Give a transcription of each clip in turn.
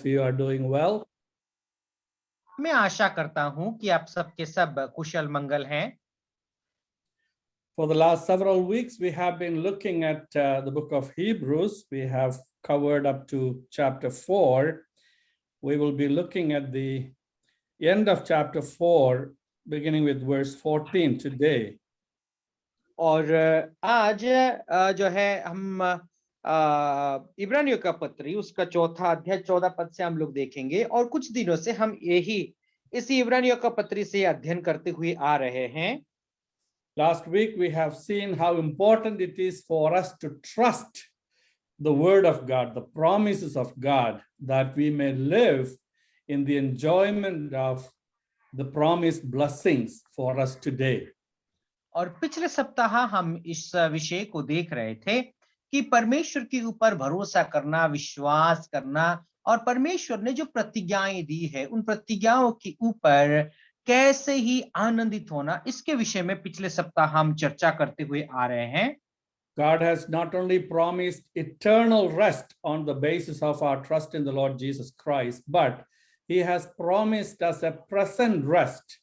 you are doing well. मैं आशा करता हूं कि आप सबके सब कुशल मंगल हैं। For the last several weeks, we have been looking at the book of Hebrews. We have covered up to chapter 4. We will be looking at the end of chapter 4, beginning with verse 14 today. और आज जो है हम इब्रानियों का पत्री उसका चौथा अध्याय 14 पद से हम लोग देखेंगे, और कुछ दिनों से हम यही इसी इब्रानियों का पत्री से अध्ययन करते हुए आ रहे हैं। Last week, we have seen how important it is for us to trust the word of God, the promises of God, that we may live in the enjoyment of the promised blessings for us today. और पिछले सप्ताह हम इस विषय को देख रहे थे कि परमेश्वर के ऊपर भरोसा करना, विश्वास करना, और परमेश्वर ने जो प्रतिज्ञाएं दी है उन प्रतिज्ञाओं के ऊपर कैसे ही आनंदित होना, इसके विषय में पिछले सप्ताह हम चर्चा करते हुए आ रहे हैं। God has not only promised eternal rest on the basis of our trust in the Lord Jesus Christ, but He has promised us a present rest,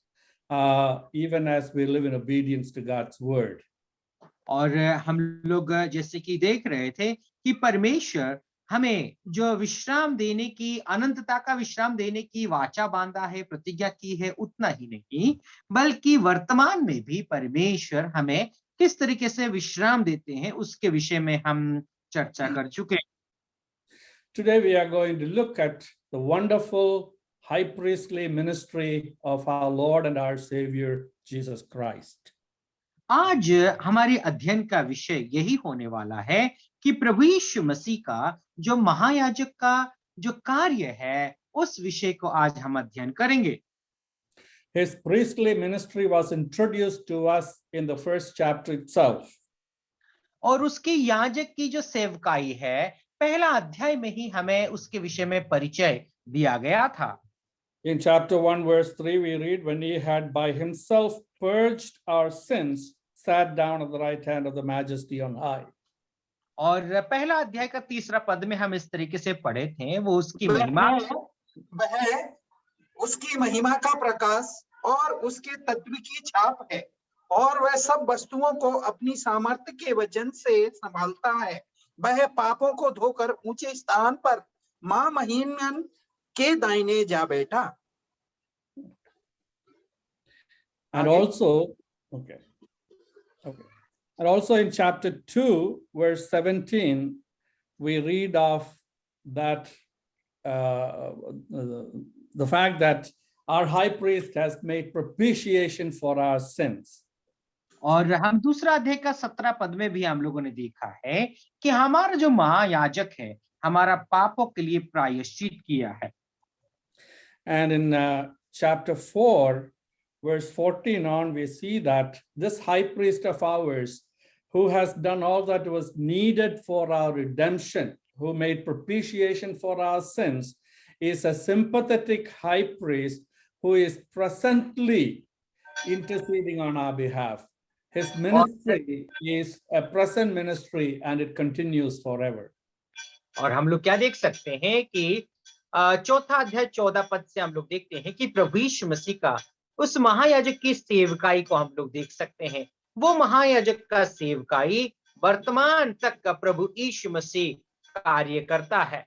even as we live in obedience to God's word. और हम लोग जैसे कि देख रहे थे कि परमेश्वर हमें जो विश्राम देने की, अनंतता का विश्राम देने की वाचा बांधा है, प्रतिज्ञा की है, उतना ही नहीं बल्कि वर्तमान में भी परमेश्वर हमें किस तरीके से विश्राम देते हैं उसके विषय में हम चर्चा कर चुके। Today we are going to look at the wonderful high priestly ministry of our Lord and our Savior Jesus Christ. आज हमारे अध्ययन का विषय यही होने वाला है कि प्रभु यीशु मसीह का जो महायाजक का जो कार्य है उस विषय को आज हम अध्ययन करेंगे। His priestly ministry was introduced to us in the first chapter itself. और उसकी याजक की जो सेवकाई है पहला अध्याय में ही हमें उसके विषय में परिचय दिया गया था। In chapter 1 verse 3 we read, when he had by himself purged our sins, sat down at the right hand of the majesty on high. और पहला अध्याय का तीसरा पद में हम इस तरीके से पढ़े थे, वो उसकी महिमा, वह उसकी महिमा का प्रकाश और उसके तत्व की छाप है, और वह सब वस्तुओं को अपनी सामर्थ्य के वचन से संभालता है। वह पापों को धोकर ऊंचे स्थान पर महामहिमन के दाहिने जा बैठा। And also in chapter 2 verse 17 we read of that the fact that our high priest has made propitiation for our sins. और हम दूसरा अध्याय का 17 पद में भी हम लोगों ने देखा है कि हमारा जो महायाजक है हमारा पापों के लिए प्रायश्चित किया है। And in chapter 4 verse 14 on, we see that this high priest of ours, who has done all that was needed for our redemption, who made propitiation for our sins, is a sympathetic high priest who is presently interceding on our behalf. His ministry is a present ministry and it continues forever. और हम लोग क्या देख सकते हैं कि चौथा अध्याय 14 पद से हम लोग देखते हैं कि प्रभु यीशु मसीह का उस महायाजक की सेवकाई को हम लोग देख सकते हैं। वो महायाजक का सेवकाई वर्तमान तक का प्रभु यीशु मसीह कार्य करता है।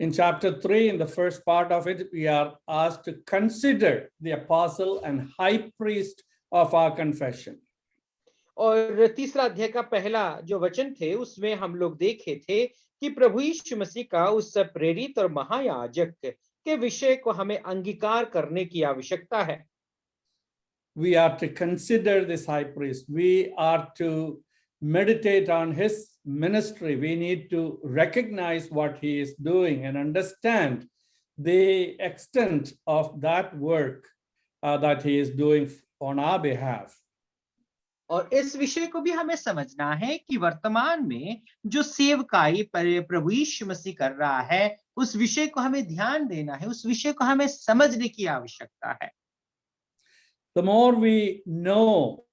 In chapter 3, in the first part of it, we are asked to consider the apostle and high priest of our confession. और तीसरा अध्याय का पहला जो वचन थे उसमें हम लोग देखे थे कि प्रभु यीशु मसीह का उस प्रेरित और महायाजक के विषय को हमें अंगीकार करने की आवश्यकता है। We are to consider this high priest. We are to meditate on his ministry. We need to recognize what he is doing and understand the extent of that work that he is doing on our behalf. और इस विषय को भी हमें समझना है कि वर्तमान में जो सेवकाई प्रभु यीशु मसीह कर रहा है उस विषय को हमें ध्यान देना है, उस विषय को हमें समझने की आवश्यकता है। The more we know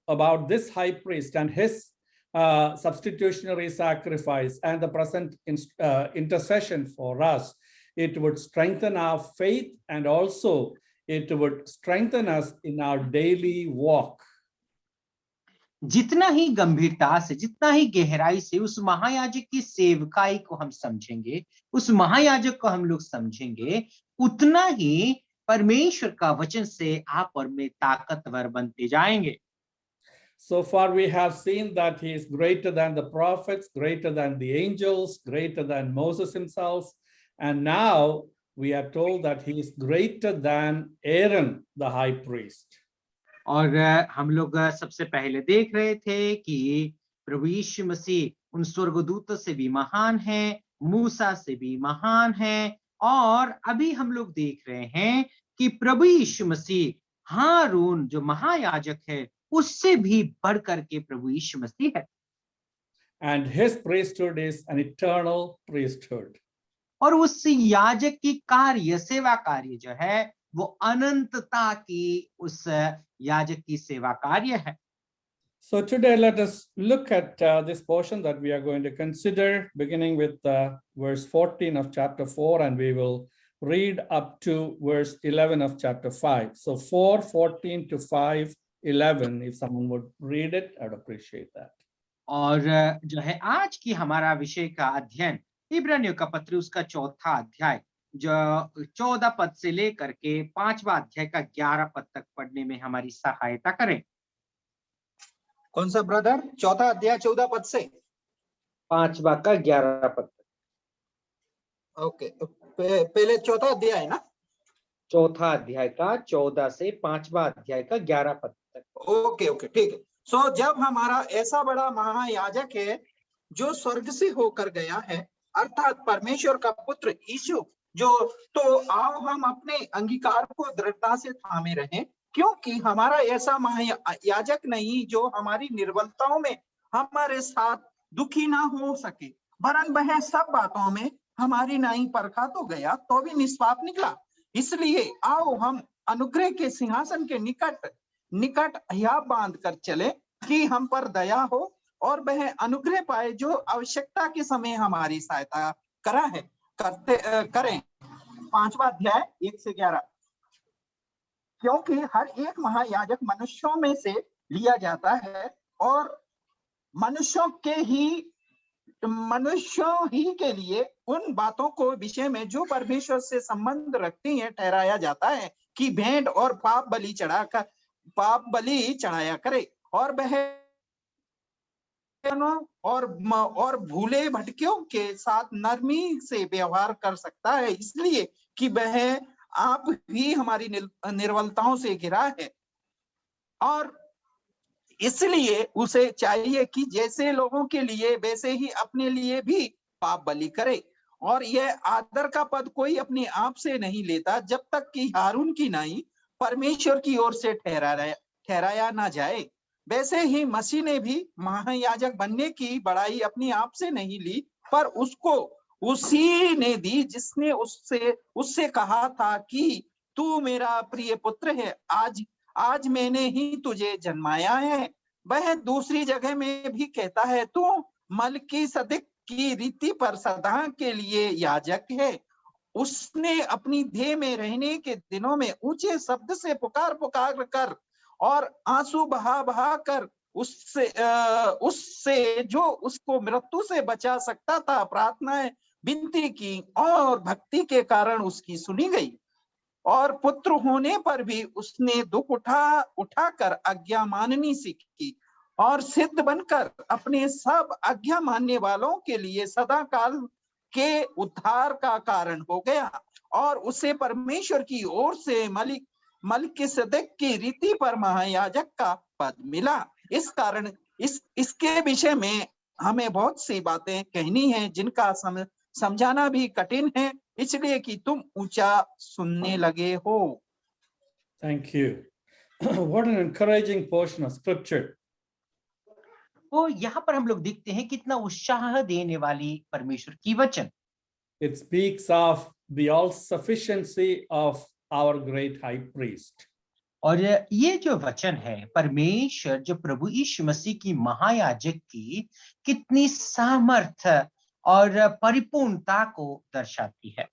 about this high priest and his substitutionary sacrifice and the present intercession for us, it would strengthen our faith and also it would strengthen us in our daily walk. जितना ही गंभीरता से, जितना ही गहराई से उस महायाजक की सेवकाई को हम समझेंगे, उस महायाजक को हम लोग समझेंगे, उतना ही परमेश्वर का वचन से आप और मैं ताकतवर बनते जाएंगे। So far we have seen that he is greater than the prophets, greater than the angels, greater than Moses himself. And now we are told that he is greater than Aaron, the high priest. और हम लोग सबसे पहले देख रहे थे कि प्रभु यीशु मसीह उन स्वर्गदूतों से भी महान है, मूसा से भी महान है, और अभी हम लोग देख रहे हैं कि प्रभु यीशु मसीह हारून जो महायाजक है उससे भी बढ़कर के प्रभु यीशु मसीह है। And his priesthood is an eternal priesthood. और उस याजक की कार्य, सेवा कार्य जो है वो अनंतता की उस याजक की सेवा कार्य है। So today let us look at this portion that we are going to consider, beginning with verse 14 of chapter 4, and we will read up to verse 11 of chapter 5. So 4:14 to 5:11, if someone would read it, I'd appreciate that. और जो है आज की हमारा विषय का अध्ययन इब्रानियों का पत्र उसका चौथा अध्याय जो 14 पद से लेकर के 5वां अध्याय का 11 पद तक पढ़ने में हमारी सहायता करें। कौन सा ब्रदर? चौथा अध्याय 14 पद से 5वां का 11 पद तक। ओके, पहले चौथा अध्याय है ना? चौथा अध्याय का 14 से 5वां अध्याय का 11 पद तक। ओके ओके, ठीक है। सो जब हमारा ऐसा बड़ा महायाजक है जो स्वर्ग से होकर गया है, अर्थात परमेश्वर का पुत्र यीशु, जो तो आओ हम अपने अंगीकार को दृढ़ता से थामे रहें, क्योंकि हमारा ऐसा महायाजक नहीं जो हमारी निर्बलताओं में हमारे साथ दुखी ना हो सके, वरन वह सब बातों में हमारी नाई परखा तो गया तो भी निष्पाप निकला। इसलिए आओ हम अनुग्रह के सिंहासन के निकट हियाब बांध कर चले कि हम पर दया हो और वह अनुग्रह पाए जो आवश्यकता के समय हमारी सहायता करें। 5वां अध्याय 1 से 11। क्योंकि हर एक महायाजक मनुष्यों में से लिया जाता है और मनुष्यों ही के लिए उन बातों को विषय में जो परमेश्वर से संबंध रखती हैं ठहराया जाता है कि भेंट और पाप बलि चढ़ाया करे, और वह और भूले भटकियों के साथ नरमी से व्यवहार कर सकता है, इसलिए कि वह आप भी हमारी निर्बलताओं से घिरा है। और इसलिए उसे चाहिए कि जैसे लोगों के लिए वैसे ही अपने लिए भी पाप बलि करे। और यह आदर का पद कोई अपने आप से नहीं लेता जब तक कि हारून की नाई परमेश्वर की ओर से ठहराया ना जाए। वैसे ही मसीह ने भी महायाजक बनने की बड़ाई अपने आप से नहीं ली, पर उसको उसी ने दी जिसने उससे कहा था कि तू मेरा प्रिय पुत्र है, आज मैंने ही तुझे जन्माया है। वह दूसरी जगह में भी कहता है, तू मलकीसदक की रीति पर सदा के लिए याजक है। उसने अपनी देह में रहने के दिनों में ऊंचे शब्द से पुकार कर और आंसू बहा कर उससे जो उसको मृत्यु से बचा सकता था प्रार्थनाएं विनती की, और भक्ति के कारण उसकी सुनी गई। और पुत्र होने पर भी उसने दुख उठाकर आज्ञा माननी सीखी और सिद्ध बनकर अपने सब आज्ञा मानने वालों के लिए सदा काल के उद्धार का कारण हो गया। और उसे परमेश्वर की ओर से मलकीसदक की रीति पर महायाजक का पद मिला। इस कारण इसके विषय में हमें बहुत सी बातें कहनी है जिनका समझाना भी कठिन है, इसलिए कि तुम ऊंचा सुनने लगे हो। Thank you. What an encouraging portion of scripture. तो यहाँ पर हम लोग देखते हैं कितना उत्साह देने वाली परमेश्वर की वचन। It speaks of the all sufficiency of our great high priest. और ये जो वचन है परमेश्वर जो प्रभु यीशु मसीह की महायाजक की कितनी सामर्थ और परिपूर्णता को दर्शाती है।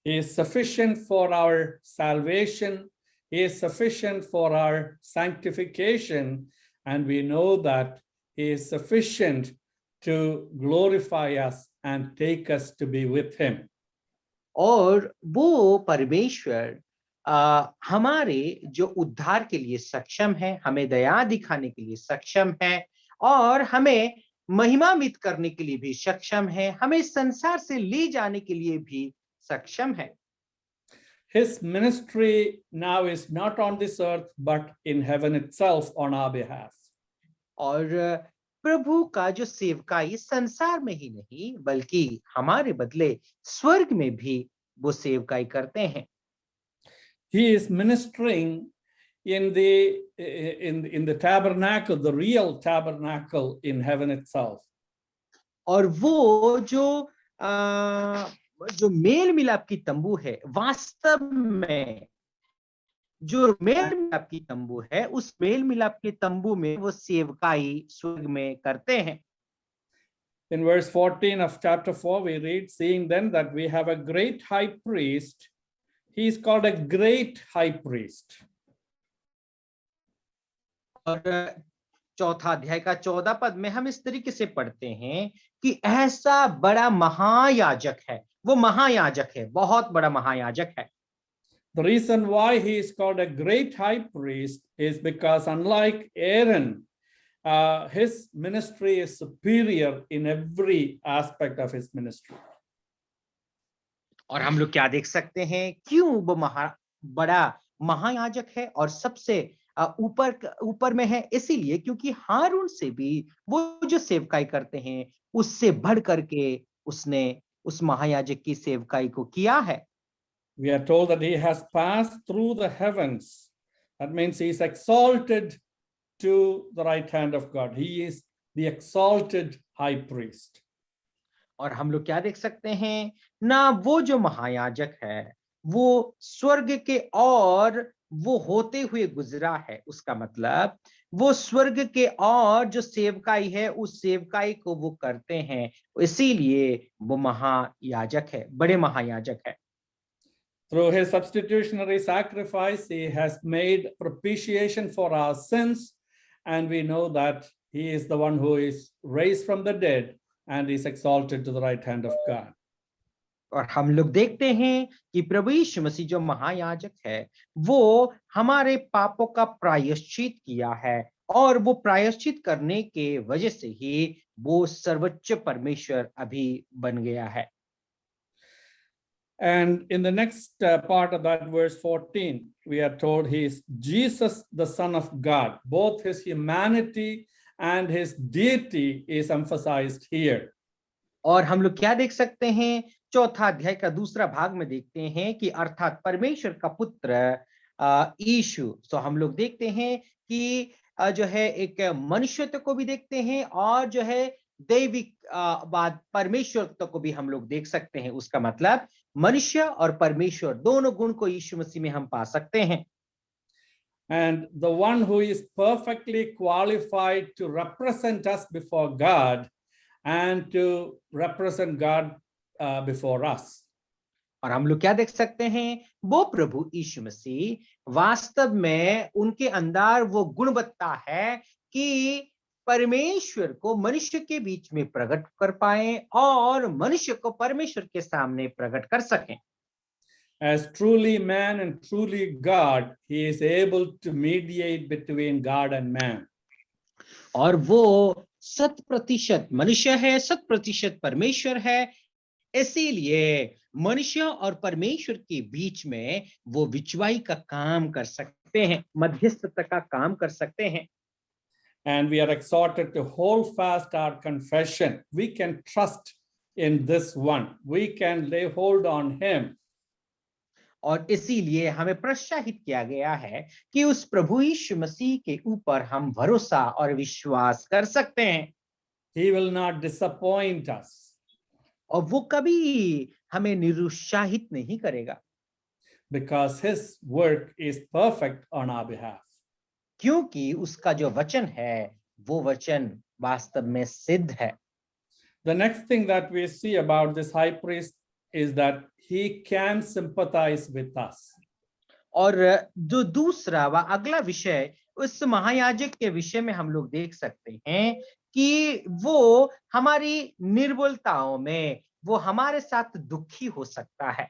He is sufficient for our salvation. He is sufficient for our sanctification. And we know that He is sufficient to glorify us and take us to be with Him. और वो परमेश्वर हमारे जो उद्धार के लिए सक्षम है, हमें दया दिखाने के लिए सक्षम है और हमें महिमान्वित करने के लिए भी सक्षम है, हमें संसार से ले जाने के लिए भी सक्षम है। His ministry now is not on this earth, but in heaven itself on our behalf. और प्रभु का जो सेवकाई संसार में ही नहीं बल्कि हमारे बदले स्वर्ग में भी वो सेवकाई करते हैं। He is ministering in the tabernacle, the real tabernacle in heaven itself. और वो जो मेल मिलाप की तंबू है, वास्तव में जो मेल मिलाप की तंबू है, उस मेल मिलाप के तंबू में वो सेवकाई स्वर्ग में करते हैं। In verse 14 of chapter 4, we read, seeing then that we have a great high priest, he is called a great high priest. और चौथा अध्याय का 14 पद में हम इस तरीके से पढ़ते हैं कि ऐसा बड़ा महायाजक है, वो महायाजक है, बहुत बड़ा महायाजक है। The reason why he is called a great high priest is because unlike Aaron, his ministry is superior in every aspect of his ministry. और हम लोग क्या देख सकते हैं, क्यों वो बड़ा महायाजक है और सबसे ऊपर में है, इसीलिए क्योंकि हारून से भी वो जो सेवकाई करते हैं उससे बढ़ करके उसने उस महायाजक की सेवकाई को किया है। We are told that he has passed through the heavens. That means he is exalted to the right hand of God. He is the exalted high priest. और हम लोग क्या देख सकते हैं ना, वो जो महायाजक है वो स्वर्ग के और वो होते हुए गुजरा है, उसका मतलब वो स्वर्ग के और जो सेवकाई है उस सेवकाई को वो करते हैं, इसीलिए वो महायाजक है, बड़े महायाजक है। Through his substitutionary sacrifice, he has made propitiation for our sins, and we know that he is the one who is raised from the dead and is exalted to the right hand of God. और हम लोग देखते हैं कि प्रभु यीशु मसीह जो महायाजक है वो हमारे पापों का प्रायश्चित किया है और वो प्रायश्चित करने के वजह से ही वो सर्वोच्च परमेश्वर अभी बन गया है। And in the next part of that verse 14, we are told he is Jesus, the Son of God. Both his humanity and his deity is emphasized here. और हम लोग क्या देख सकते हैं, चौथा अध्याय का दूसरा भाग में देखते हैं कि अर्थात परमेश्वर का पुत्र यीशु, तो हम लोग देखते हैं कि जो है एक मनुष्यत्व को भी देखते हैं और जो है दैविक बात परमेश्वर को भी हम लोग देख सकते हैं। उसका मतलब मनुष्य और परमेश्वर दोनों गुण को यीशु मसीह में हम पा सकते हैं। And the one who is perfectly qualified to represent us before God and to represent God before us. और हम लोग क्या देख सकते हैं, वो प्रभु यीशु मसीह वास्तव में उनके अंदर वो गुणवत्ता है कि परमेश्वर को मनुष्य के बीच में प्रकट कर पाए और मनुष्य को परमेश्वर के सामने प्रकट कर सकें। As truly man and truly God, he is able to mediate between God and man. और वो 100% मनुष्य है, 100% परमेश्वर है, इसीलिए मनुष्य और परमेश्वर के बीच में वो विचवाई का काम कर सकते हैं, मध्यस्थता का काम कर सकते हैं। And we are exhorted to hold fast our confession. We can trust in this one. We can lay hold on him. और इसीलिए हमें प्रोत्साहित किया गया है कि उस प्रभु यीशु मसीह के ऊपर हम भरोसा और विश्वास कर सकते हैं। He will not disappoint us. और वो कभी हमें निरुत्साहित नहीं करेगा। Because his work is perfect on our behalf. क्योंकि उसका जो वचन है वो वचन वास्तव में सिद्ध है। The next thing that we see about this high priest is that he can sympathize with us. और जो दूसरा व अगला विषय उस महायाजक के विषय में हम लोग देख सकते हैं कि वो हमारी निर्बलताओं में वो हमारे साथ दुखी हो सकता है।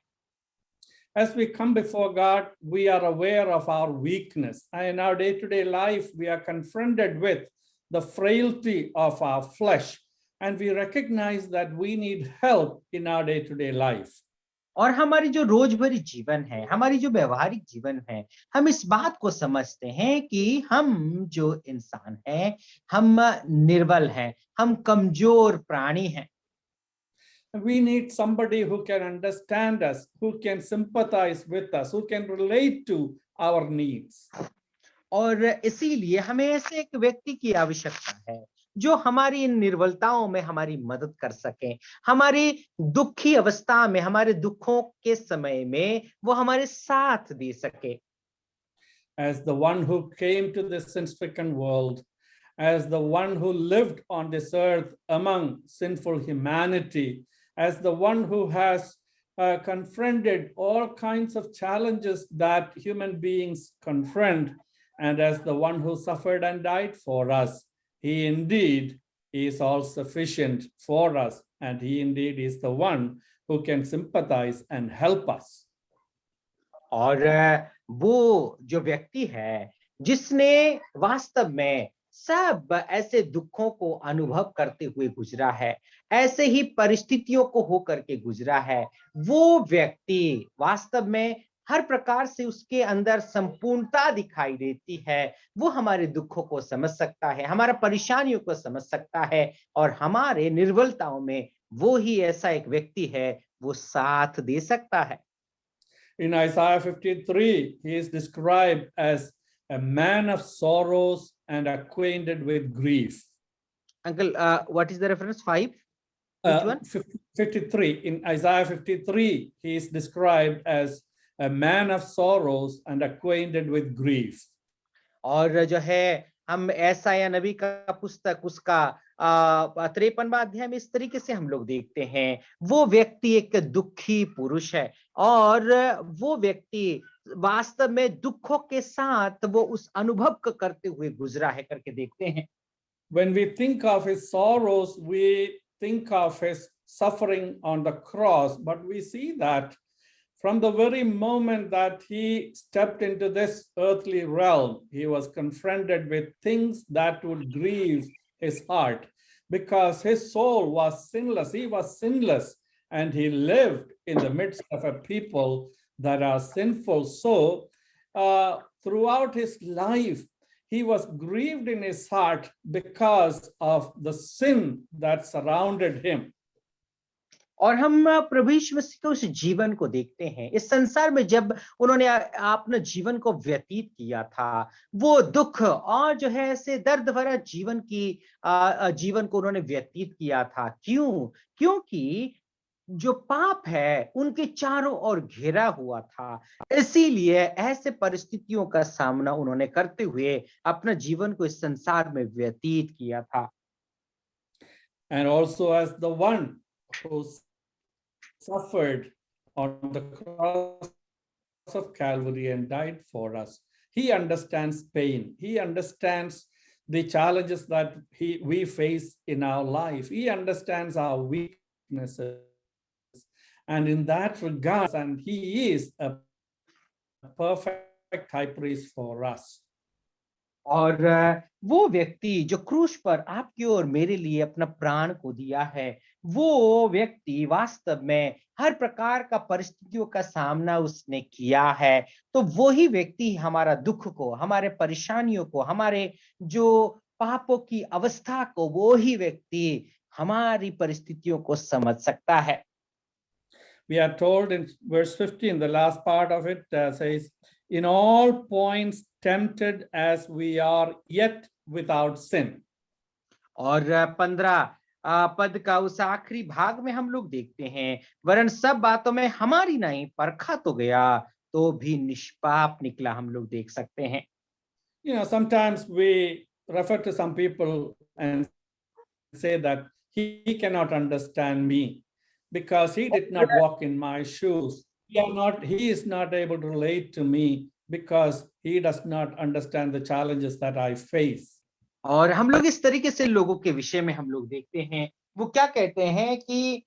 As we come before God, we are aware of our weakness. And in our day-to-day life, we are confronted with the frailty of our flesh. And we recognize that we need help in our day-to-day life. और हमारी जो रोजभरी जीवन है, हमारी जो व्यवहारिक जीवन है, हम इस बात को समझते हैं कि हम जो इंसान हैं, हम निर्बल हैं, हम कमजोर प्राणी हैं। We need somebody who can understand us, who can sympathize with us, who can relate to our needs. और इसीलिए हमें ऐसे एक व्यक्ति की आवश्यकता है जो हमारी इन निर्बलताओं में हमारी मदद कर सके, हमारी दुखी अवस्था में, हमारे दुखों के समय में वो हमारे साथ दे सके। As the one who came to this sin-stricken world, as the one who lived on this earth among sinful humanity, as the one who has confronted all kinds of challenges that human beings confront, and as the one who suffered and died for us, he indeed is all sufficient for us, and he indeed is the one who can sympathize and help us. और वो जो व्यक्ति है जिसने वास्तव में सब ऐसे दुखों को अनुभव करते हुए गुजरा है, ऐसे ही परिस्थितियों को होकर के गुजरा है, वो व्यक्ति वास्तव में हर प्रकार से उसके अंदर संपूर्णता दिखाई देती है। वो हमारे दुखों को समझ सकता है, हमारा परेशानियों को समझ सकता है, और हमारे निर्बलताओं में वो ही ऐसा एक व्यक्ति है, वो साथ दे सकता है। In Isaiah 53, he is described as a man of sorrows and acquainted with grief. Uncle, what is the reference? 5? Which one? 53. In Isaiah 53, he is described as a man of sorrows and acquainted with grief. और जो है हम यशायाह नबी का पुस्तक उसका 53वां अध्याय में इस तरीके से हम लोग देखते हैं, वो व्यक्ति एक दुखी पुरुष है और वो व्यक्ति वास्तव में दुखों के साथ वो उस अनुभव को करते हुए गुजरा है करके देखते हैं। When we think of his sorrows, we think of his suffering on the cross, but we see that from the very moment that he stepped into this earthly realm, he was confronted with things that would grieve his heart, because his soul was sinless. He was sinless, and he lived in the midst of a people that are sinful. So throughout his life, he was grieved in his heart because of the sin that surrounded him. और हम प्रभु यीशु मसीह के उस जीवन को देखते हैं। इस संसार में जब उन्होंने अपना जीवन को व्यतीत किया था, वो दुख और जो है ऐसे दर्द भरा जीवन को उन्होंने व्यतीत किया था। क्यों? क्योंकि जो पाप है उनके चारों ओर घेरा हुआ था, इसीलिए ऐसे परिस्थितियों का सामना उन्होंने करते हुए अपना जीवन को इस संसार में व्यतीत किया था। And also as the one who suffered on the cross of Calvary and died for us, he understands pain. He understands the challenges that we face in our life. He understands our weaknesses. And in that regard, and he is a perfect high priest for us. और वो व्यक्ति जो क्रूस पर आपकी और मेरे लिए अपना प्राण को दिया है, वो व्यक्ति वास्तव में हर प्रकार का परिस्थितियों का सामना उसने किया है। तो वो ही व्यक्ति हमारा दुख को, हमारे परेशानियों को, हमारे जो पापों की अवस्था को, वो ही व्यक्ति हमारी परिस्थितियों को समझ सकता है। We are told in verse 15, the last part of it says, in all points tempted as we are, yet without sin. और 15 पद का उस आखिरी भाग में हम लोग देखते हैं, वरन सब बातों में हमारी नहीं, परखा तो गया तो भी निष्पाप निकला, हम लोग देख सकते हैं। You know, sometimes we refer to some people and say that he cannot understand me. because he did not walk in my shoes. He is not able to relate to me because he does not understand the challenges that I face. और हम लोग इस तरीके से लोगों के विषय में हम लोग देखते हैं, वो क्या कहते हैं कि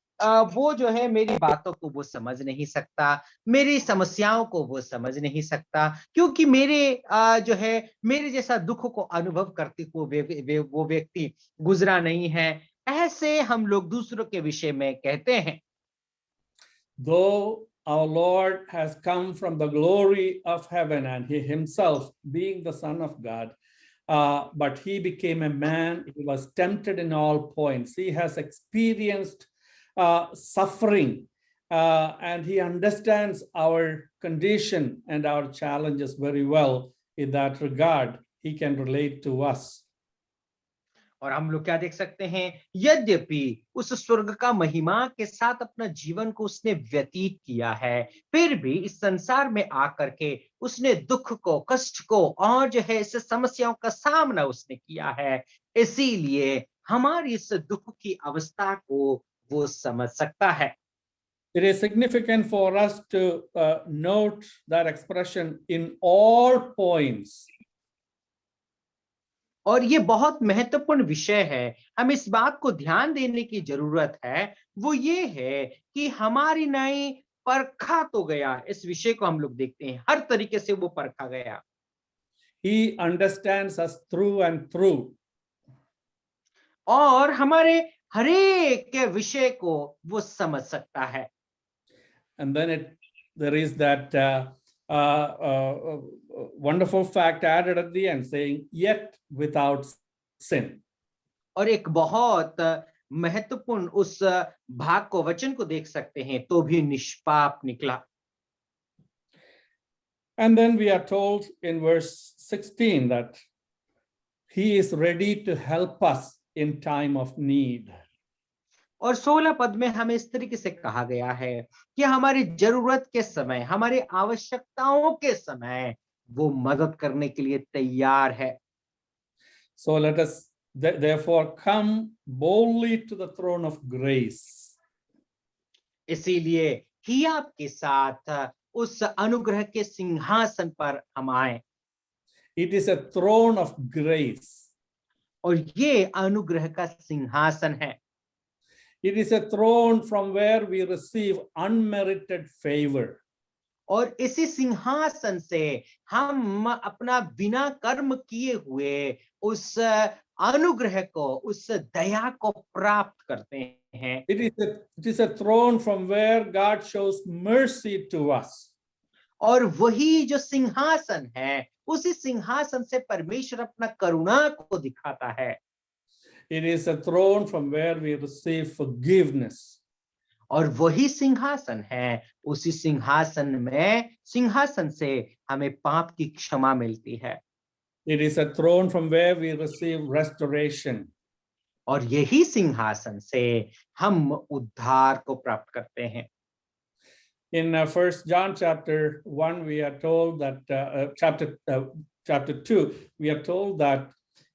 वो जो है मेरी बातों को वो समझ नहीं सकता, मेरी समस्याओं को वो समझ नहीं सकता, क्योंकि मेरे जो है मेरे जैसा दुख को अनुभव करते हुए वो व्यक्ति गुजरा नहीं है। ऐसे हम लोग दूसरों के विषय में कहते हैं। Though our Lord has come from the glory of heaven and he himself being the Son of God, but he became a man, he was tempted in all points. He has experienced suffering and he understands our condition and our challenges very well. In that regard, he can relate to us. और हम लोग क्या देख सकते हैं, यद्यपि उस स्वर्ग का महिमा के साथ अपना जीवन को उसने व्यतीत किया है, फिर भी इस संसार में आकर के उसने दुख को, कष्ट को और जो है इस समस्याओं का सामना उसने किया है। इसीलिए हमारी इस दुख की अवस्था को वो समझ सकता है। It is significant for us to note that expression in all points. और ये बहुत महत्वपूर्ण विषय है, हम इस बात को ध्यान देने की जरूरत है, वो ये है कि हमारी नई परखा तो गया, इस विषय को हम लोग देखते हैं, हर तरीके से वो परखा गया। He understands us through and through. और हमारे हरेक के विषय को वो समझ सकता है। And then there is that wonderful fact added at the end saying, yet without sin. और एक बहुत महत्वपूर्ण उस भाग को, वचन को देख सकते हैं, तो भी निष्पाप निकला। And then we are told in verse 16 that he is ready to help us in time of need. और 16 पद में हमें इस तरीके से कहा गया है कि हमारी जरूरत के समय, हमारी आवश्यकताओं के समय वो मदद करने के लिए तैयार है। So let us therefore come boldly to the throne of grace. इसीलिए ही आपके साथ उस अनुग्रह के सिंहासन पर हम आए। It is a throne of grace. और ये अनुग्रह का सिंहासन है। It is a throne from where we receive unmerited favor. और इसी सिंहासन से हम अपना बिना कर्म किए हुए उस अनुग्रह को, उस दया को प्राप्त करते हैं। It is a throne from where God shows mercy to us. और वही जो सिंहासन है, उसी सिंहासन से परमेश्वर अपना करुणा को दिखाता है। It is a throne from where we receive forgiveness. और वही सिंहासन है, उसी सिंहासन से हमें पाप की क्षमा मिलती है। It is a throne from where we receive restoration. और यही सिंहासन से हम उद्धार को प्राप्त करते हैं। In 1 John chapter 1, we are told that chapter 2, we are told that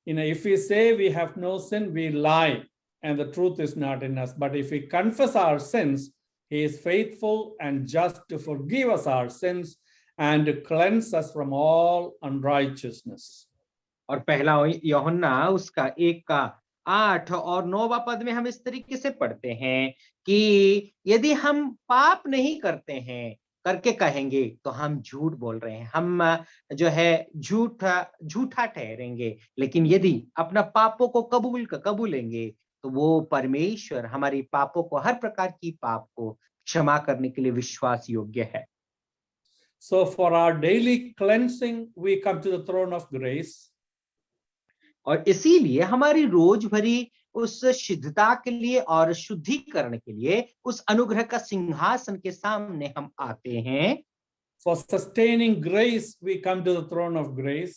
if we say we have no sin, we lie, and the truth is not in us. But if we confess our sins, he is faithful and just to forgive us our sins and to cleanse us from all unrighteousness. और पहला यूहन्ना उसका 1 का 8 और 9वां पद में हम इस तरीके से पढ़ते हैं कि यदि हम पाप नहीं करते हैं करके कहेंगे तो हम झूठ बोल रहे हैं, हम जो है झूठा ठहरेंगे। लेकिन यदि अपना पापों को कबूलेंगे तो वो परमेश्वर हमारी पापों को, हर प्रकार की पाप को क्षमा करने के लिए विश्वास योग्य है। So for our daily cleansing, we come to the throne of grace. और इसीलिए हमारी रोज भरी उस शुद्धता के लिए और शुद्धिकरण के लिए उस अनुग्रह का सिंहासन के सामने हम आते हैं। For sustaining grace, we come to the throne of grace.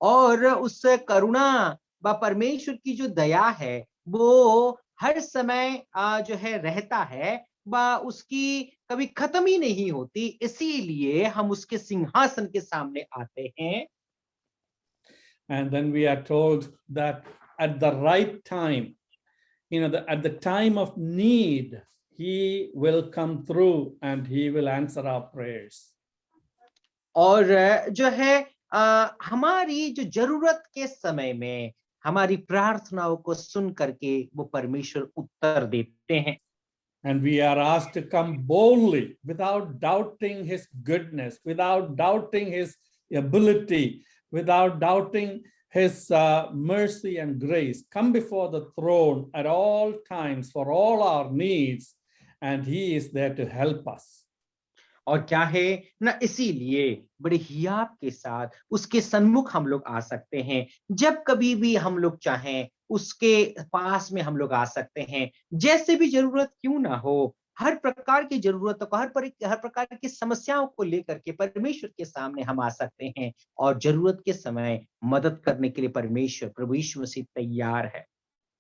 और उस करुणा व परमेश्वर की जो दया है वो हर समय जो है रहता है, व उसकी कभी खत्म ही नहीं होती, इसीलिए हम उसके सिंहासन के सामने आते हैं। And then we are told that at the right time, at the time of need, he will come through and he will answer our prayers. और जो है हमारी जो जरूरत के समय में हमारी प्रार्थनाओं को सुन करके वो परमेश्वर उत्तर देते हैं। And we are asked to come boldly without doubting his goodness, without doubting his ability, without doubting his mercy and grace. Come before the throne at all times for all our needs, and he is there to help us. और क्या है ना, इसीलिए बड़े हियाव के साथ उसके सन्मुख हम लोग आ सकते हैं। जब कभी भी हम लोग चाहें उसके पास में हम लोग आ सकते हैं। जैसे भी जरूरत क्यों ना हो, हर प्रकार की जरूरतों को, हर प्रकार की समस्याओं को लेकर के परमेश्वर के सामने हम आ सकते हैं। और जरूरत के समय मदद करने के लिए परमेश्वर प्रभु यीशु मसीह तैयार है।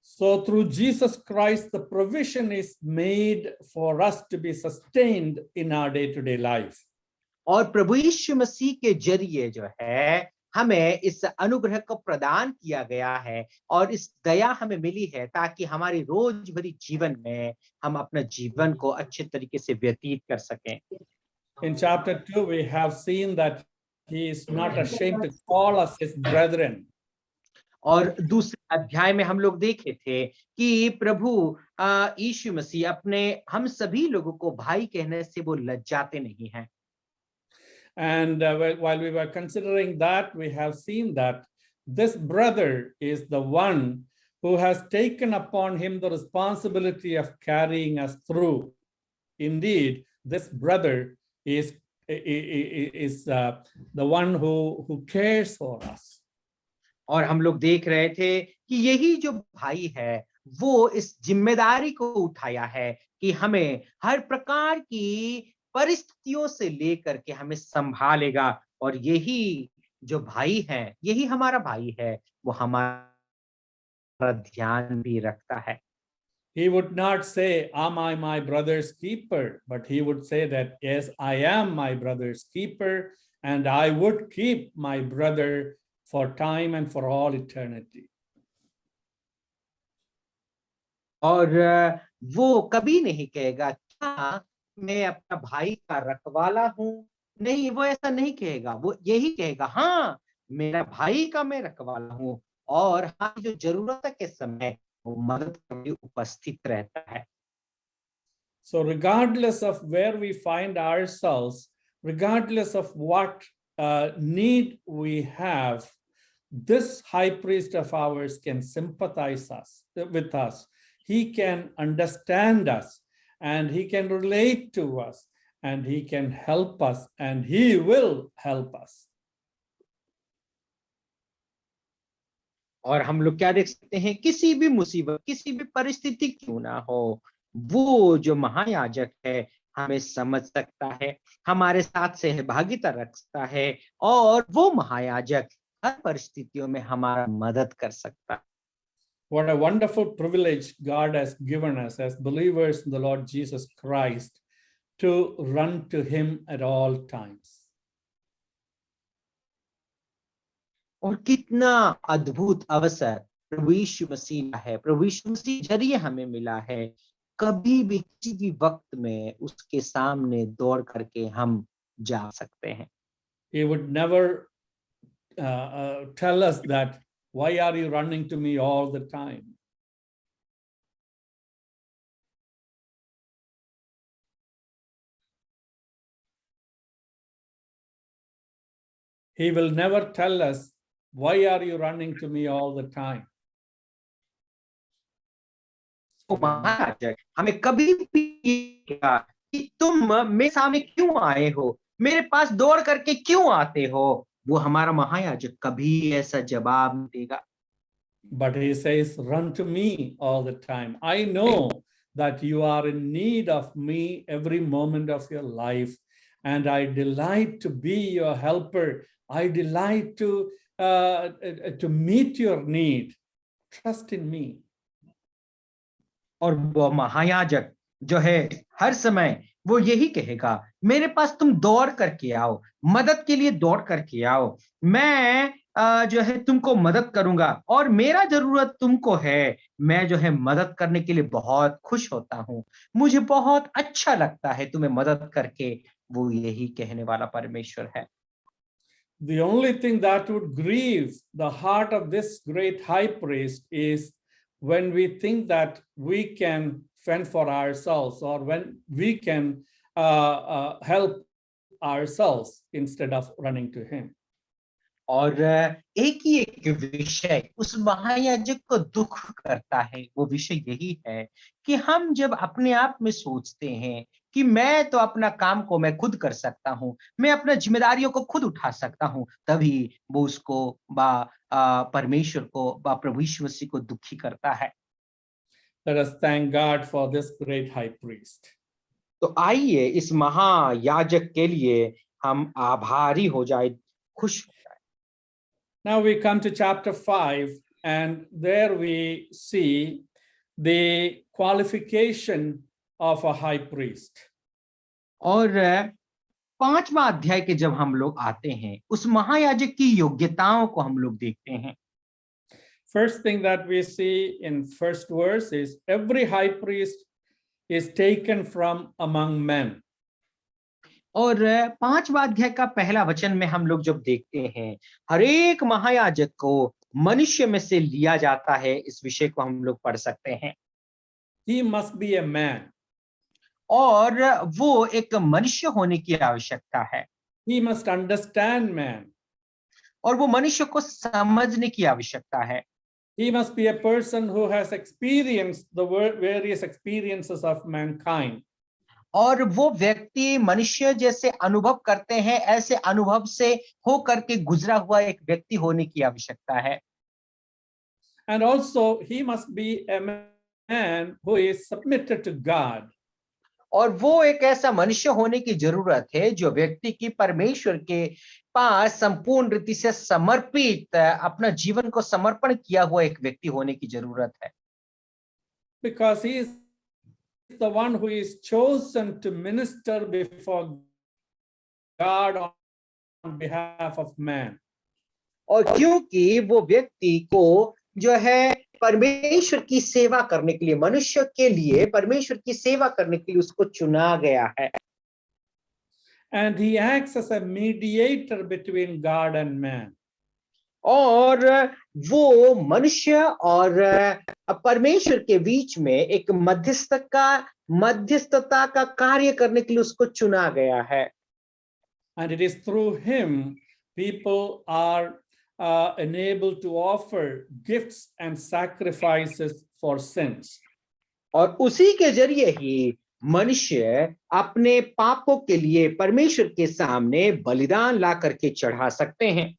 So through Jesus Christ, the provision is made for us to be sustained in our day-to-day life. और प्रभु यीशु मसीह के जरिए जो है हमें इस अनुग्रह को प्रदान किया गया है और इस दया हमें मिली है ताकि हमारी रोज भरी जीवन में हम अपना जीवन को अच्छे तरीके से व्यतीत कर सकें। In chapter 2, we have seen that he is not ashamed to call us his brethren. और दूसरे अध्याय में हम लोग देखे थे कि प्रभु यीशु मसीह अपने हम सभी लोगों को भाई कहने से वो लज्जाते नहीं हैं। And while we were considering that, we have seen that this brother is the one who has taken upon him the responsibility of carrying us through. Indeed, this brother is the one who cares for us. और हम लोग देख रहे थे कि यही जो भाई है वो इस जिम्मेदारी को उठाया है कि हमें हर प्रकार की परिस्थितियों से लेकर के हमें संभालेगा। और यही जो भाई है, यही हमारा भाई है, वो हमारा ध्यान भी रखता है। He would not say, am I my brother's keeper? But he would say that, yes, I am my brother's keeper, and I would keep my brother for time and for all eternity. और वो कभी नहीं कहेगा क्या मैं अपना भाई का रखवाला हूं। नहीं, वो ऐसा नहीं कहेगा। वो यही कहेगा, हाँ मेरा भाई का मैं रखवाला हूं और हाँ जो जरूरत के समय वो मदद करने उपस्थित रहता है। So regardless of where we find ourselves, regardless of what need we have, this high priest of ours can sympathize with us. He can understand us and he can relate to us and he can help us and he will help us. और हम लोग क्या देख सकते हैं, किसी भी मुसीबत, किसी भी परिस्थिति क्यों ना हो, वो जो महायाजक है हमें समझ सकता है, हमारे साथ सहभागिता रखता है और वो महायाजक हर परिस्थितियों में हमारा मदद कर सकता है। What a wonderful privilege God has given us as believers in the Lord Jesus Christ to run to him at all times. और कितना अद्भुत अवसर प्रभु यीशु मसीह का है, प्रभु यीशु मसीह जरिए हमें मिला है। कभी भी किसी भी वक्त में उसके सामने दौड़ करके हम जा सकते हैं। He would never tell us that, why are you running to me all the time? He will never tell us, why are you running to me all the time? तो महायाजक हमें कभी भी कहा कि तुम मेरे सामने क्यों आए हो, मेरे पास दौड़ करके क्यों आते हो, वो हमारा महायाजक कभी ऐसा जवाब नहीं देगा। But he says, run to me all the time. I know that you are in need of me every moment of your life, and I delight to be your helper. I delight to meet your need. Trust in me. और वो महायाजक जो है हर समय वो यही कहेगा, मेरे पास तुम दौड़ करके आओ, मदद के लिए दौड़ करके आओ, मैं जो है तुमको मदद करूंगा और मेरा जरूरत तुमको है, मैं जो है मदद करने के लिए बहुत खुश होता हूँ, मुझे बहुत अच्छा लगता है तुम्हें मदद करके। वो यही कहने वाला परमेश्वर है। The only thing that would grieve the heart of this great high priest is when we think that we can fend for ourselves, or when we can help ourselves instead of running to him. और एक ही एक विषय उस महायाजक को दुख करता है, वो विषय यही है कि हम जब अपने आप में सोचते हैं कि मैं तो अपना काम को मैं खुद कर सकता हूँ, मैं अपना जिम्मेदारियों को खुद उठा सकता हूँ, तभी वो उसको परमेश्वर को प्रभु यीशु मसीह को दुखी करता है। Let us thank God for this great high priest. तो आइए इस महायाजक के लिए हम आभारी हो जाए, खुश। Now we come to chapter 5, and there we see the qualification of a high priest. और 5वां अध्याय के जब हम लोग आते हैं, उस महायाजक की योग्यताओं को हम लोग देखते हैं। First thing that we see in first verse is every high priest is taken from among men. और 5वां अध्याय का पहला वचन में हम लोग जब देखते हैं, हर एक महायाजक को मनुष्य में से लिया जाता है, इस विषय को हम लोग पढ़ सकते हैं। He must be a man. और वो एक मनुष्य होने की आवश्यकता है। He must understand man. और वो मनुष्य को समझने की आवश्यकता है। He must be a person who has experienced the various experiences of mankind. और वो व्यक्ति मनुष्य जैसे अनुभव करते हैं, ऐसे अनुभव से हो करके गुजरा हुआ एक व्यक्ति होने की आवश्यकता है। And also he must be a man who is submitted to God. और वो एक ऐसा मनुष्य होने की जरूरत है जो व्यक्ति की परमेश्वर के पास संपूर्ण रीति से समर्पित, अपना जीवन को समर्पण किया हुआ एक व्यक्ति होने की जरूरत है। Because he is the one who is chosen to minister before God on behalf of man. और क्योंकि वो व्यक्ति को जो है परमेश्वर की सेवा करने के लिए, मनुष्य के लिए परमेश्वर की सेवा करने के लिए उसको चुना गया है। And he acts as a mediator between God and man. और वो मनुष्य और परमेश्वर के बीच में एक मध्यस्थता का कार्य करने के लिए उसको चुना गया है। And it is through him people are enabled to offer gifts and sacrifices for sins. और उसी के जरिए ही मनुष्य अपने पापों के लिए परमेश्वर के सामने बलिदान ला करके चढ़ा सकते हैं।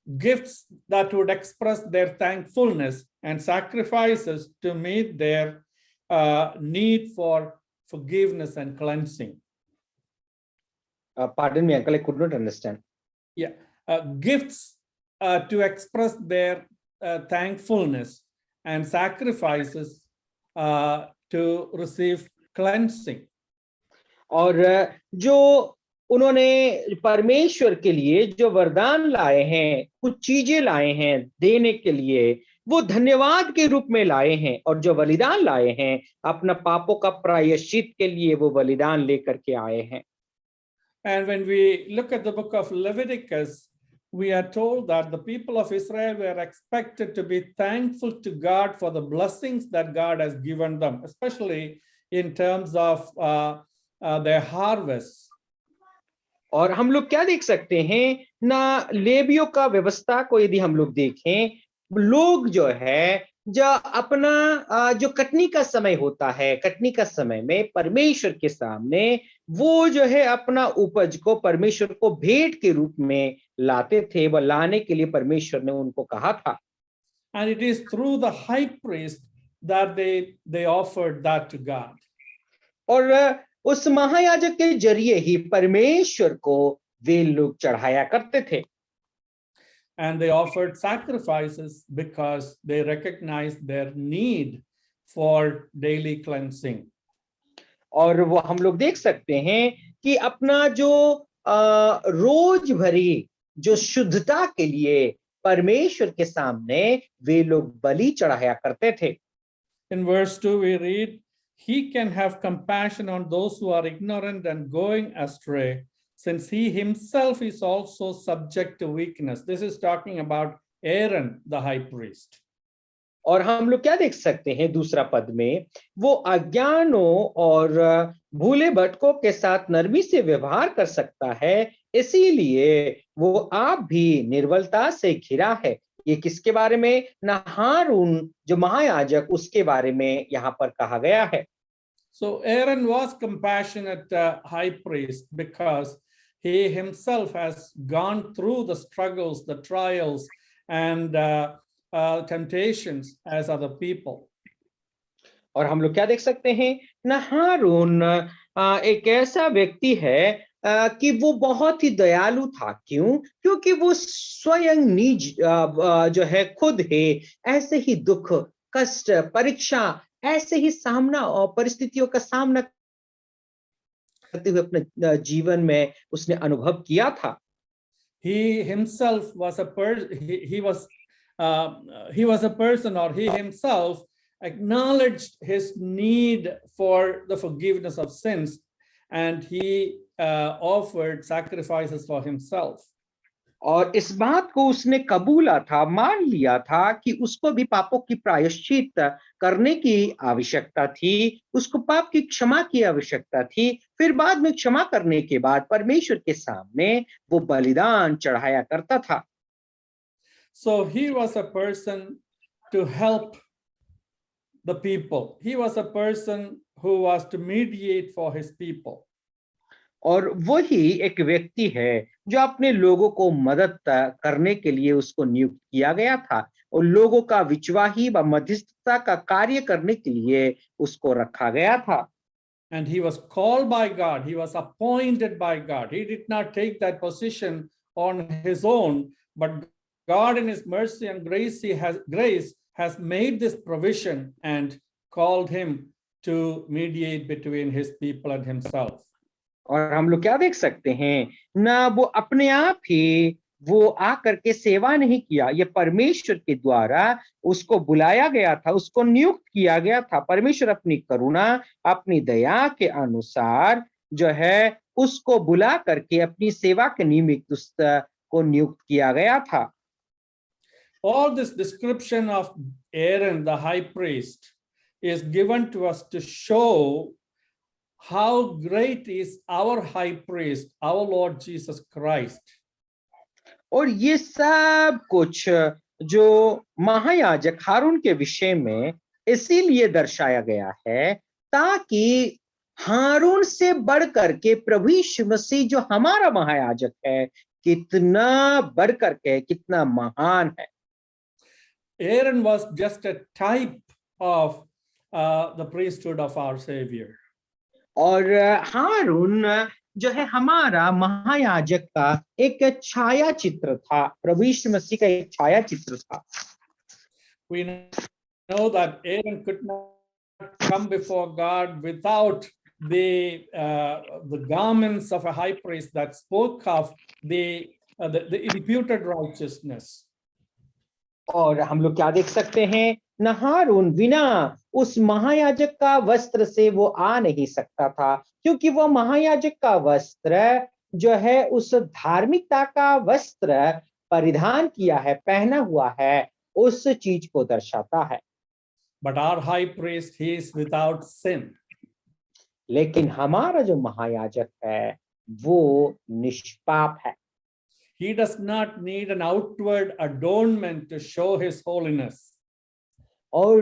Gifts that would express their thankfulness and sacrifices to meet their need for forgiveness and cleansing. Pardon me, uncle, I could not understand. Yeah, gifts to express their thankfulness and sacrifices to receive cleansing. और जो उन्होंने परमेश्वर के लिए जो वरदान लाए हैं, कुछ चीजें लाए हैं देने के लिए, वो धन्यवाद के रूप में लाए हैं, और जो बलिदान लाए हैं अपना पापों का प्रायश्चित के लिए वो बलिदान लेकर के आए हैं। And when we look at the book of Leviticus, we are told that the people of Israel were expected to be thankful to God for the blessings that God has given them, especially in terms of their harvest. और हम लोग क्या देख सकते हैं ना, लेवियों का व्यवस्था को यदि हम लोग देखें, लोग जो है जो अपना जो कटनी का समय होता है, कटनी का समय में परमेश्वर के सामने वो जो है अपना उपज को परमेश्वर को भेंट के रूप में लाते थे, वह लाने के लिए परमेश्वर ने उनको कहा था। And it is through the high priest that they offered that to God. और उस महायाजक के जरिए ही परमेश्वर को वे लोग चढ़ाया करते थे। And they offered sacrifices because they recognized their need for daily cleansing. और वो हम लोग देख सकते हैं कि अपना जो रोज भरी जो शुद्धता के लिए परमेश्वर के सामने वे लोग बलि चढ़ाया करते थे। In verse 2, we read, He can have compassion on those who are ignorant and going astray, since he himself is also subject to weakness. This is talking about Aaron, the high priest. और हम लोग क्या देख सकते हैं दूसरा पद में, वो अज्ञानों और भूले भटकों के साथ नरमी से व्यवहार कर सकता है, इसीलिए वो आप भी निर्बलता से घिरा है। ये किसके बारे में? हारून जो महायाजक, उसके बारे में यहाँ पर कहा गया है। So Aaron was compassionate high priest because he himself has gone through the struggles, the trials, and temptations as other people. और हम लोग क्या देख सकते हैं? हारून एक ऐसा व्यक्ति है कि वो बहुत ही दयालु था। क्यों? क्योंकि वो स्वयं निज जो है खुद है ऐसे ही दुख, कष्ट, परीक्षा, ऐसे ही सामना और परिस्थितियों का सामना करते हुए अपने जीवन में उसने अनुभव किया था। He himself was a person. He was a person, or he himself acknowledged his need for the forgiveness of sins, and he offered sacrifices for himself. और इस बात को उसने कबूला था, मान लिया था कि उसको भी पापों की प्रायश्चित करने की आवश्यकता थी, उसको पाप की क्षमा की आवश्यकता थी। फिर बाद में क्षमा करने के बाद परमेश्वर के सामने वो बलिदान चढ़ाया करता था। So he was a person to help the people. He was a person who was to mediate for his people. और वही एक व्यक्ति है जो अपने लोगों को मदद करने के लिए उसको नियुक्त किया गया था, और लोगों का विचवाही व मध्यस्थता का कार्य करने के लिए उसको रखा गया था। And he was called by God. He was appointed by God. He did not take that position on his own, but God in his mercy and grace has made this provision and called him to mediate between his people and himself. और हम लोग क्या देख सकते हैं? ना वो अपने आप ही वो आकर के सेवा नहीं किया, ये परमेश्वर के द्वारा उसको बुलाया गया था, उसको नियुक्त किया गया था। परमेश्वर अपनी करुणा, अपनी दया के अनुसार जो है उसको बुला करके अपनी सेवा के निमित्त उसको नियुक्त किया गया था। All this description of Aaron, the high priest, is given to us to show how great is our high priest, our Lord Jesus Christ. और ये सब कुछ जो महायाजक हारून के विषय में इसीलिए दर्शाया गया है ताकि हारून से बढ़कर के प्रभु यीशु मसीह जो हमारा महायाजक है कितना बढ़कर के, कितना महान है। Aaron was just a type of the priesthood of our Savior. और हारून जो है हमारा महायाजक का एक छाया चित्र था, प्रभु यीशु मसीह का एक छाया चित्र था। We know that Aaron could not come before God without the garments of a high priest that spoke of the imputed righteousness. और हम लोग क्या देख सकते हैं? हारून बिना उस महायाजक का वस्त्र से वो आ नहीं सकता था, क्योंकि वो महायाजक का वस्त्र जो है उस धार्मिकता का वस्त्र परिधान किया है, पहना हुआ है, उस चीज को दर्शाता है। But our high priest, he is without sin. लेकिन हमारा जो महायाजक है वो निष्पाप है। He does not need an outward adornment to show his holiness. और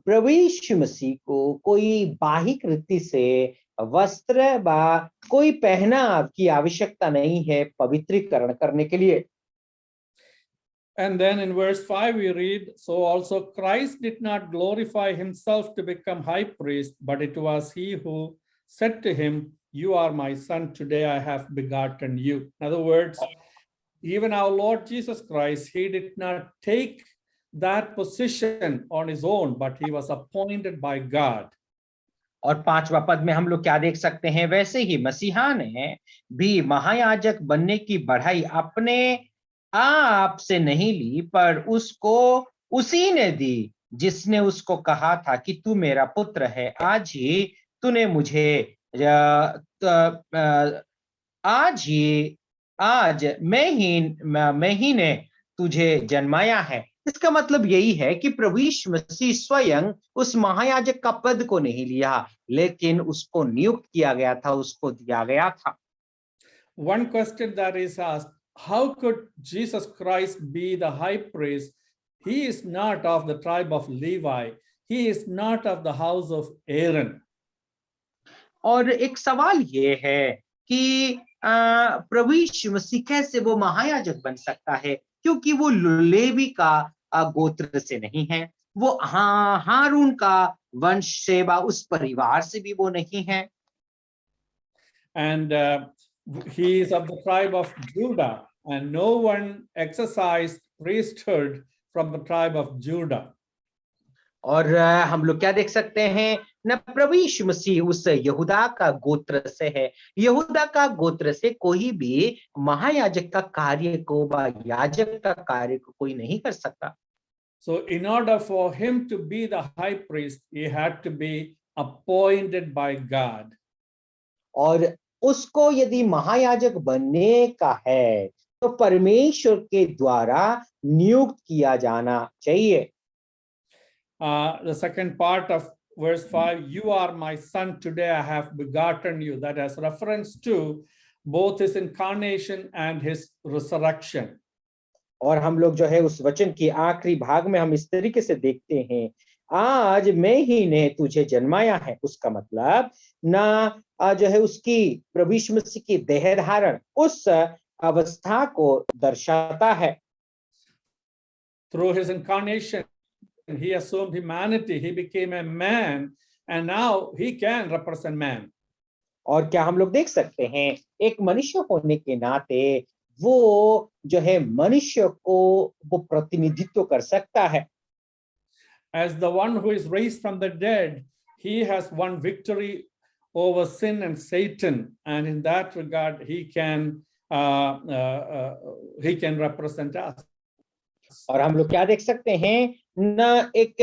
प्रभु यीशु मसीह को कोई बाहिक रीति से वस्त्र व कोई पहनाव की आवश्यकता नहीं है पवित्रीकरण करने के लिए। And then in verse 5 we read, so also Christ did not glorify himself to become high priest, but it was he who said to him, you are my son, today I have begotten you. In other words, even our Lord Jesus Christ, he did not take that position on his own, but he was appointed by God. और 5वां पद में हम लोग क्या देख सकते हैं, वैसे ही मसीहा ने भी महायाजक बनने की बढ़ाई अपने आप से नहीं ली, पर उसको उसी ने दी जिसने उसको कहा था कि तू मेरा पुत्र है, आज ही तूने मुझे आज ही आज मैं ही ने तुझे जन्माया है। इसका मतलब यही है कि प्रभु यीशु मसीह स्वयं उस महायाजक का पद को नहीं लिया, लेकिन उसको नियुक्त किया गया था, उसको दिया गया था। One question that is asked, how could Jesus Christ be the high priest? He is not of the tribe of Levi. He is not of the house of Aaron. और एक सवाल ये है कि प्रभु यीशु मसीह कैसे वो महायाजक बन सकता है, क्योंकि वो लेवी का गोत्र से नहीं है, वो हारून का वंश से व उस परिवार से भी वो नहीं है। And he is of the tribe of Judah, and no one exercised priesthood from the tribe of Judah. और हम लोग क्या देख सकते हैं, न प्रभु यीशु मसीह उस यहूदा का गोत्र से है, यहूदा का गोत्र से कोई भी महायाजक का कार्य को व याजक का कार्य को कोई नहीं कर सकता। So in order for him to be the high priest, he had to be appointed by God. और उसको यदि महायाजक बनने का है तो परमेश्वर के द्वारा नियुक्त किया जाना चाहिए। The second part of verse 5, you are my son, today I have begotten you. That has reference to both his incarnation and his resurrection. और हम लोग जो है उस वचन की आखिरी भाग में हम इस तरीके से देखते हैं, आज मैं ही ने तुझे जन्माया है। उसका मतलब ना जो है उसकी प्रभु यीशु मसीह की देह धारण उस अवस्था को दर्शाता है। Through his incarnation, he assumed humanity, he became a man, and now he can represent man. और क्या हम लोग देख सकते हैं, एक मनुष्य होने के नाते वो जो है मनुष्य को वो प्रतिनिधित्व कर सकता है। As the one who is raised from the dead, he has won victory over sin and Satan, and in that regard, he can represent us. और हम लोग क्या देख सकते हैं, न एक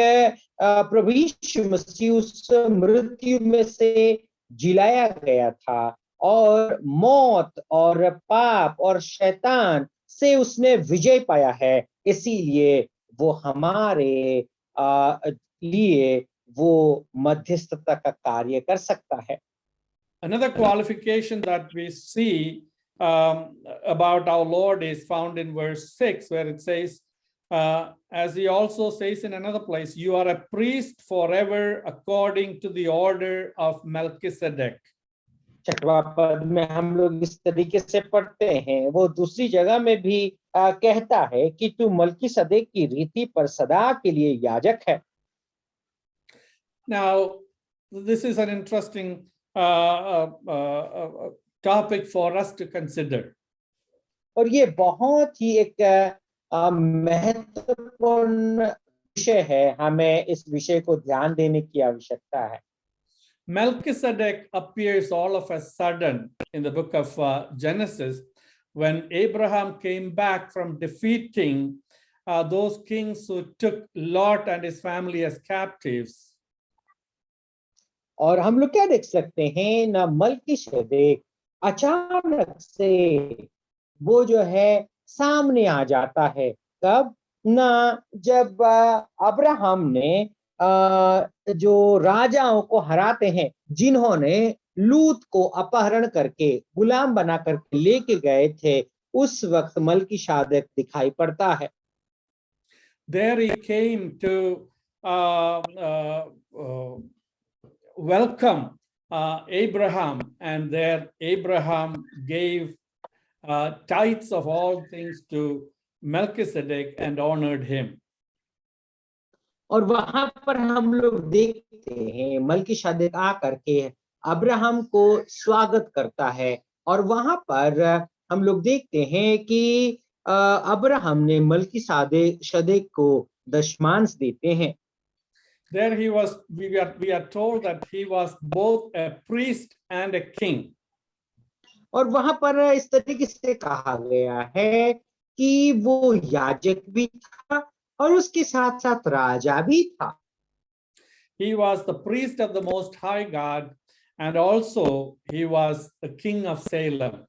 प्रभु यीशु मसीह उस मृत्यु में से जिलाया गया था और मौत और पाप और शैतान से उसने विजय पाया है, इसीलिए वो हमारे लिए वो मध्यस्थता का कार्य कर सकता है। Another qualification that we see about our Lord is found in verse 6, where it says, as he also says in another place, you are a priest forever according to the order of Melchizedek. 6वां पद में हम लोग इस तरीके से पढ़ते हैं, वो दूसरी जगह में भी कहता है कि तू मलकीसदेक की रीति पर सदा के लिए याजक है। Now, this is an interesting topic for us to consider. और ये बहुत ही एक महत्वपूर्ण विषय है, हमें इस विषय को ध्यान देने की आवश्यकता है। Melchizedek appears all of a sudden in the book of Genesis when Abraham came back from defeating those kings who took Lot and his family as captives. और हम लोग क्या देख सकते हैं, ना मलकीसदेक अचानक से वो जो है सामने आ जाता है। कब? ना जब अब्राहम ने जो राजाओं को हराते हैं, जिन्होंने लूत को अपहरण करके गुलाम बना करके लेके गए थे, उस वक्त मलकीसदेक दिखाई पड़ता है। There he came to welcome Abraham, and there Abraham gave tithes of all things to Melchizedek and honored him. और वहां पर हम लोग देखते हैं मलकीसदेक आकर के अब्राहम को स्वागत करता है, और वहां पर हम लोग देखते हैं कि अब्राहम ने मलकीसदेक को दशमांश देते हैं। There he was, we are told that he was both a priest and a king. और वहां पर इस तरीके से कहा गया है कि वो याजक भी था और उसके साथ साथ राजा भी था। He was the priest of the Most High God, and also he was the king of Salem.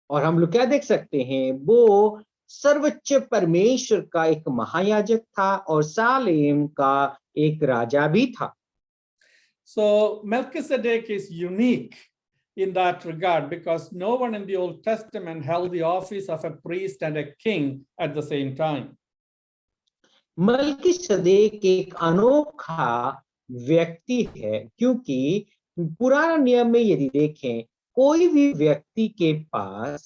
और हम लोग क्या देख सकते हैं, वो सर्वोच्च परमेश्वर का एक महायाजक था और सालेम का एक राजा भी था। So Melchizedek is unique in that regard because no one in the Old Testament held the office of a priest and a king at the same time. मल्कीसदेक एक अनोखा व्यक्ति है, क्योंकि पुराना नियम में यदि देखें, कोई भी व्यक्ति के पास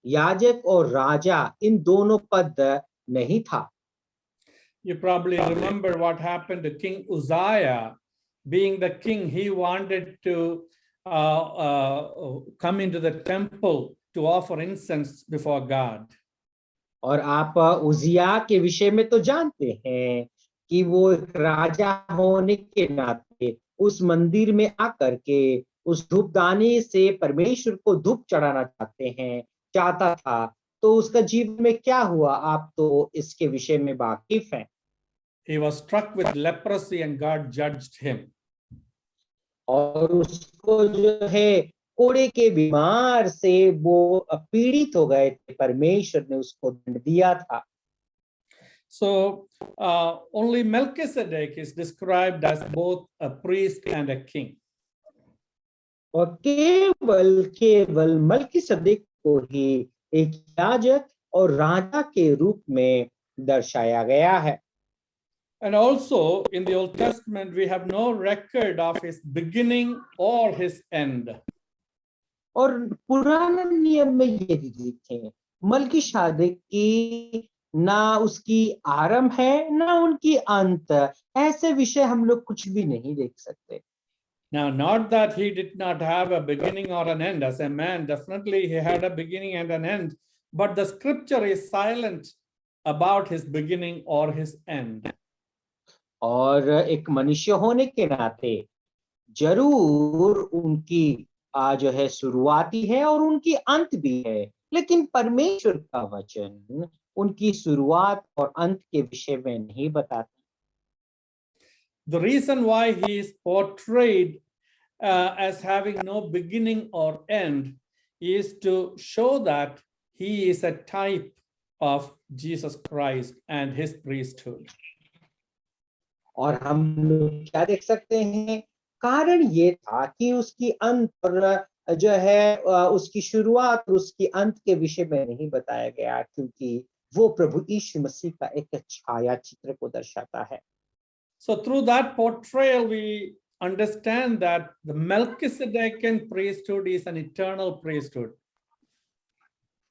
याजक और राजा इन दोनों पद नहीं था। You probably remember what happened to King Uzziah. Being the king, he wanted to come into the temple to offer incense before God. और आप उजिया के विषय में तो जानते हैं कि वो एक राजा होने के नाते उस मंदिर में आकर के उस धूपदानी से परमेश्वर को धूप चढ़ाना चाहता था, तो उसका जीवन में क्या हुआ, आप तो इसके विषय में वाकिफ हैं। He was struck with leprosy and God judged him. और उसको जो है कोड़े के बीमार से वो पीड़ित हो गए थे, परमेश्वर ने उसको दंड दिया था। So only Melchizedek is described as both a priest and a king. और केवल मल्कीसदेक को ही एक याजक और राजा के रूप में दर्शाया गया है। And also in the Old Testament, we have no record of his beginning or his end. और पुराने नियम में यदि देखें, मल्कीसदेक की ना उसकी आरंभ है ना उनकी अंत, ऐसे विषय हम लोग कुछ भी नहीं देख सकते। Now, not that he did not have a beginning or an end. As a man, definitely he had a beginning and an end, but the scripture is silent about his beginning or his end. और एक मनुष्य होने के नाते जरूर उनकी जो है शुरुआती है और उनकी अंत भी है, लेकिन परमेश्वर का वचन उनकी शुरुआत और अंत के विषय में नहीं बताता। The reason why he is portrayed as having no beginning or end is to show that he is a type of Jesus Christ and his priesthood. और हम लोग क्या देख सकते हैं, कारण ये था कि उसकी अंत और जो है उसकी शुरुआत और उसकी अंत के विषय में नहीं बताया गया, क्योंकि वो प्रभु यीशु मसीह का एक छाया चित्र को दर्शाता है। So through that portrayal, we understand that the Melchizedekian priesthood is an eternal priesthood.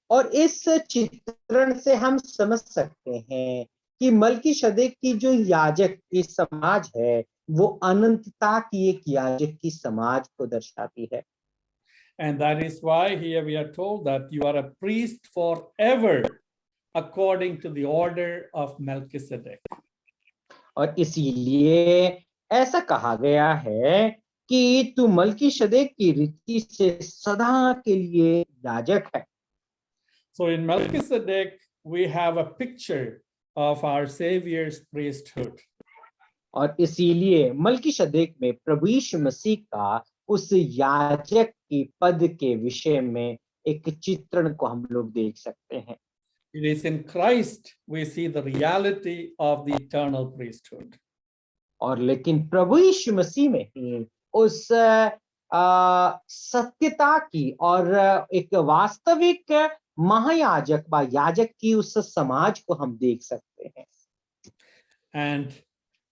और इस चित्रण से हम समझ सकते हैं कि मल्कीसदेक की जो याजक की समाज है, वो अनंतता की एक याजक की समाज को दर्शाती है। And that is why here we are told that you are a priest forever according to the order of Melchizedek. और इसीलिए ऐसा कहा गया है कि तू मल्कीसदेक की रीति से सदा के लिए याजक है। So in Melchizedek, we have a picture of our Savior's priesthood. और इसीलिए मल्कीसदेक में प्रभु यीशु मसीह का उस याजक की पद के विषय में एक चित्रण को हम लोग देख सकते हैं। It is in Christ we see the reality of the eternal priesthood. और लेकिन प्रभु यीशु मसीह में ही उस सत्यता की और एक वास्तविक महायाजक व याजक की उस समाज को हम देख सकते हैं। And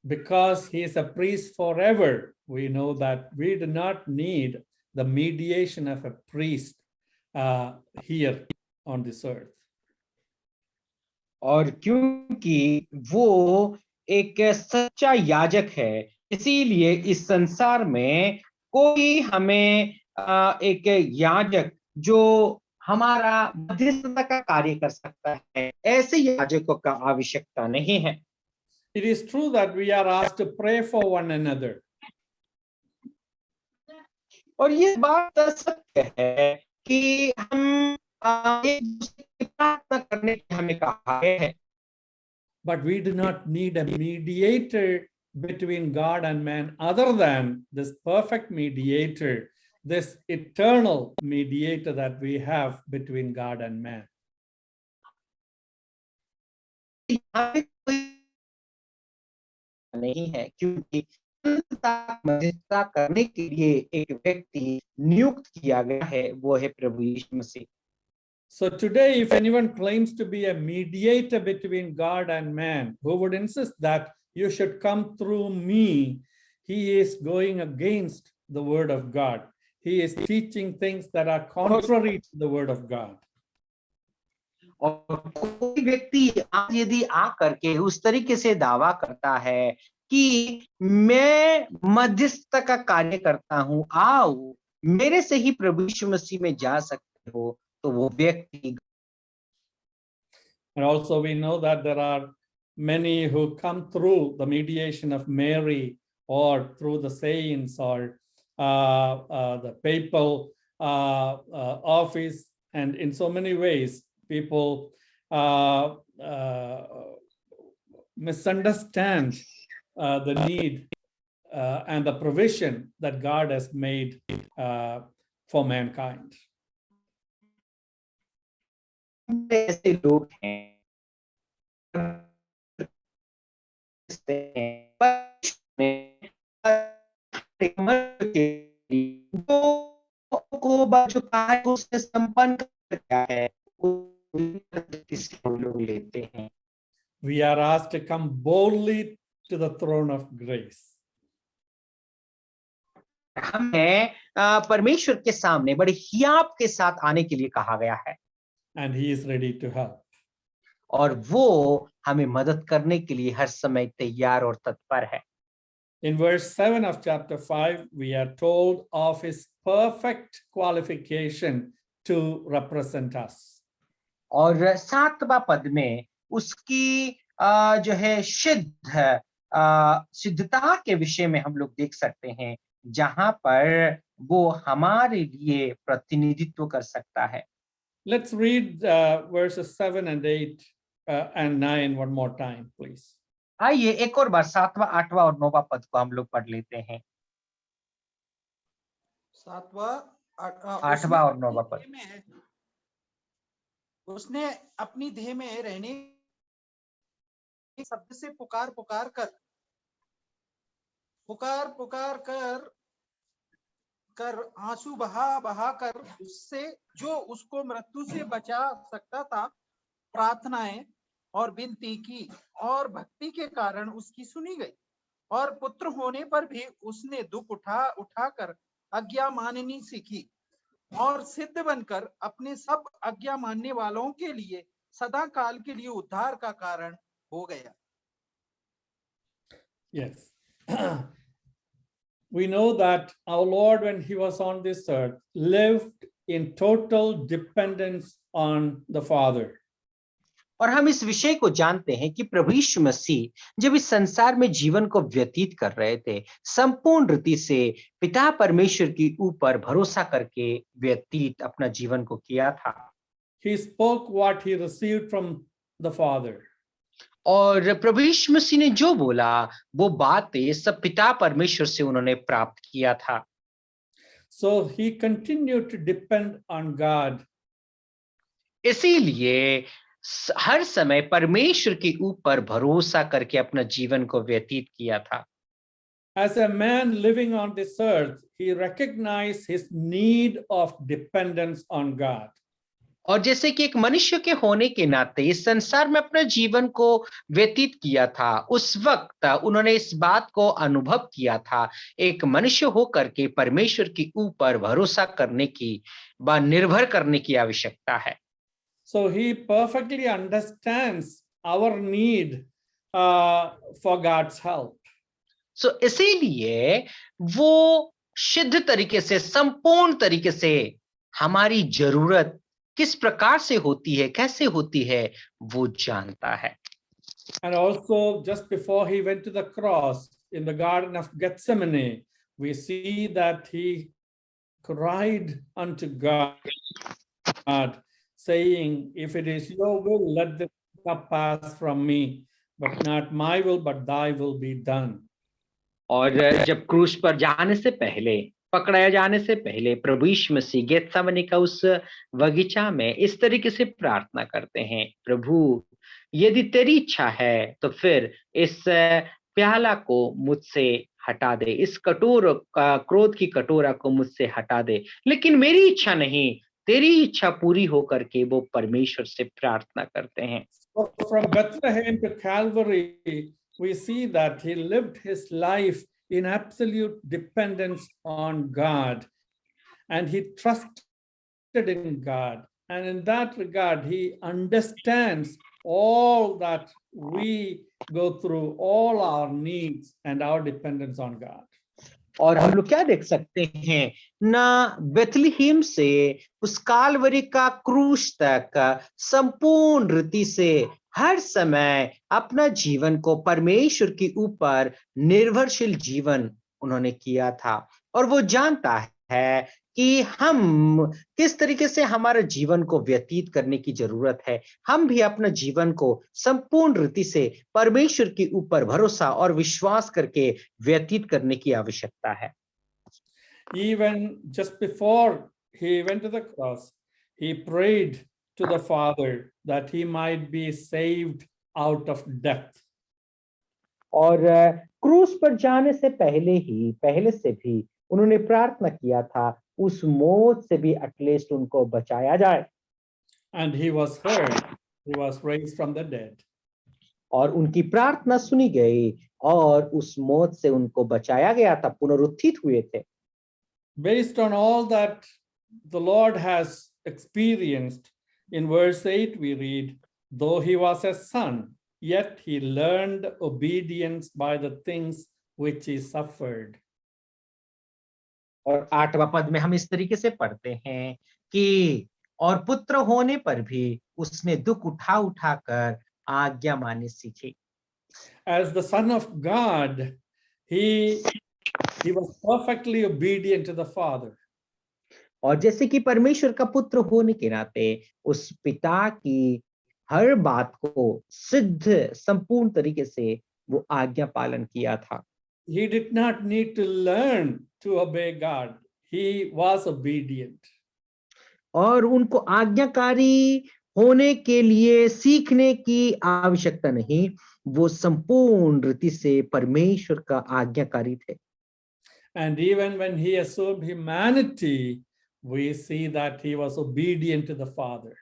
because he is a priest forever, we know that we do not need the mediation of a priest here on this earth. और क्योंकि वो एक सच्चा याजक है, इसीलिए इस संसार में कोई हमें एक याजक जो हमारा मध्यस्थता का कार्य कर सकता है, ऐसे याजकों का आवश्यकता नहीं है। It is true that we are asked to pray for one another. और ये बात सत्य है कि हम एक दूसरे की प्रार्थना करने की हमें कहा है, But we do not need a mediator between God and man other than this perfect mediator, this eternal mediator that we have between God and man. हमें कोई नहीं है, क्योंकि मध्यस्थता करने के लिए एक व्यक्ति नियुक्त किया गया है, वो है प्रभु यीशु मसीह। So today, if anyone claims to be a mediator between God and man, who would insist that you should come through me, he is going against the word of God. He is teaching things that are contrary to the word of God. और कोई व्यक्ति आज यदि आकर के उस तरीके से दावा करता है कि मैं मध्यस्थ का कार्य करता हूं, आओ मेरे से ही प्रभु यीशु मसीह में जा सकते हो, तो वो व्यक्ति। And also we know that there are many who come through the mediation of Mary or through the saints or the papal office, and in so many ways people misunderstand the need and the provision that God has made for mankind. ऐसे लोग हैं को संपन्न कर गया है, लोग लेते हैं। We are asked to come boldly to the throne of grace. हमें परमेश्वर के सामने बड़े हियाव के साथ आने के लिए कहा गया है, And he is ready to help. और वो हमें मदद करने के लिए हर समय तैयार और तत्पर है। In verse 7 of chapter 5, we are told of his perfect qualification to represent us. और 7वां पद में उसकी जो है सिद्धता के विषय में हम लोग देख सकते हैं, जहां पर वो हमारे लिए प्रतिनिधित्व कर सकता है। Let's read verses 7 and 8 and 9 one more time, please. आइए एक और बार 7वां, 8वां और 9वां पद को हम लोग पढ़ लेते हैं। 7वां, 8वां और 9वां पद। उसने अपनी देह में रहने शब्द से पुकार कर आंसू बहा कर उससे जो उसको मृत्यु से बचा सकता था प्रार्थनाएं और विनती की, और भक्ति के कारण उसकी सुनी गई, और पुत्र होने पर भी उसने दुख उठाकर आज्ञा माननी सीखी, और सिद्ध बनकर अपने सब आज्ञा मानने वालों के लिए सदा काल के लिए उद्धार का कारण हो गया। Yes. We know that our Lord, when he was on this earth, lived in total dependence on the Father. और हम इस विषय को जानते हैं कि प्रभु यीशु मसीह जब इस संसार में जीवन को व्यतीत कर रहे थे, संपूर्ण रीति से पिता परमेश्वर के ऊपर भरोसा करके व्यतीत अपना जीवन को किया था। He spoke what he received from the Father. और प्रभु यीशु मसीह ने जो बोला वो बातें सब पिता परमेश्वर से उन्होंने प्राप्त किया था। So he continued to depend on God. इसीलिए हर समय परमेश्वर के ऊपर भरोसा करके अपना जीवन को व्यतीत किया था। As a man living on this earth, he recognized his need of dependence on God. और जैसे कि एक मनुष्य के होने के नाते इस संसार में अपने जीवन को व्यतीत किया था, उस वक्त उन्होंने इस बात को अनुभव किया था, एक मनुष्य होकर के परमेश्वर के ऊपर भरोसा करने की व निर्भर करने की आवश्यकता है। So he perfectly understands our need for God's help. So इसीलिए वो सिद्ध तरीके से, संपूर्ण तरीके से हमारी जरूरत किस प्रकार से होती है, कैसे होती है, वो जानता है। And also, just before he went to the cross in the Garden of Gethsemane, we see that he cried unto God, saying, if it is your will, let this cup pass from me, but not my will, but thy will be done. और जब क्रूस पर जाने से पहले, पकड़ाया जाने से पहले प्रभु यीशु मसीह गेतसेमनी का उस बगीचा में इस तरीके से प्रार्थना करते हैं, प्रभु यदि तेरी इच्छा है तो फिर इस प्याला को मुझसे हटा दे, इस कटोर का क्रोध की कटोरा को मुझसे हटा दे, लेकिन मेरी इच्छा नहीं, तेरी इच्छा पूरी होकर के वो परमेश्वर से प्रार्थना करते हैं। So from Bethlehem to Calvary, we see that he lived his life in absolute dependence on God, and he trusted in God. And in that regard, he understands all that we go through, all our needs and our dependence on God. और हम लोग क्या देख सकते हैं ना, Bethlehem से उस कालवरी का क्रूस तक संपूर्ण रीति से हर समय अपना जीवन को परमेश्वर के ऊपर निर्भरशील जीवन उन्होंने किया था। और वो जानता है कि हम किस तरीके से हमारे जीवन को व्यतीत करने की जरूरत है। हम भी अपना जीवन को संपूर्ण रीति से परमेश्वर के ऊपर भरोसा और विश्वास करके व्यतीत करने की आवश्यकता है। Even just before he went to the cross, he prayed to the Father that he might be saved out of death. और क्रूस पर जाने से पहले से भी उन्होंने प्रार्थना किया था उस मौत से भी एटलीस्ट उनको बचाया जाए। And he was heard. He was raised from the dead. और उनकी प्रार्थना सुनी गई और उस मौत से उनको बचाया गया था, पुनरुत्थित हुए थे। Based on all that the Lord has experienced, in verse 8 we read, though he was a son, yet he learned obedience by the things which he suffered. और 8वां पद में हम इस तरीके से पढ़ते हैं कि और पुत्र होने पर भी उसने दुख उठा उठाकर आज्ञा माननी सीखी। As the Son of God, he was perfectly obedient to the Father. और जैसे कि परमेश्वर का पुत्र होने के नाते उस पिता की हर बात को सिद्ध संपूर्ण तरीके से वो आज्ञा पालन किया था। He did not need to learn to obey God. He was obedient. और उनको आज्ञाकारी होने के लिए सीखने की आवश्यकता नहीं, वो संपूर्ण रीति से परमेश्वर का आज्ञाकारी थे। And even when he assumed humanity, we see that he was obedient to the Father.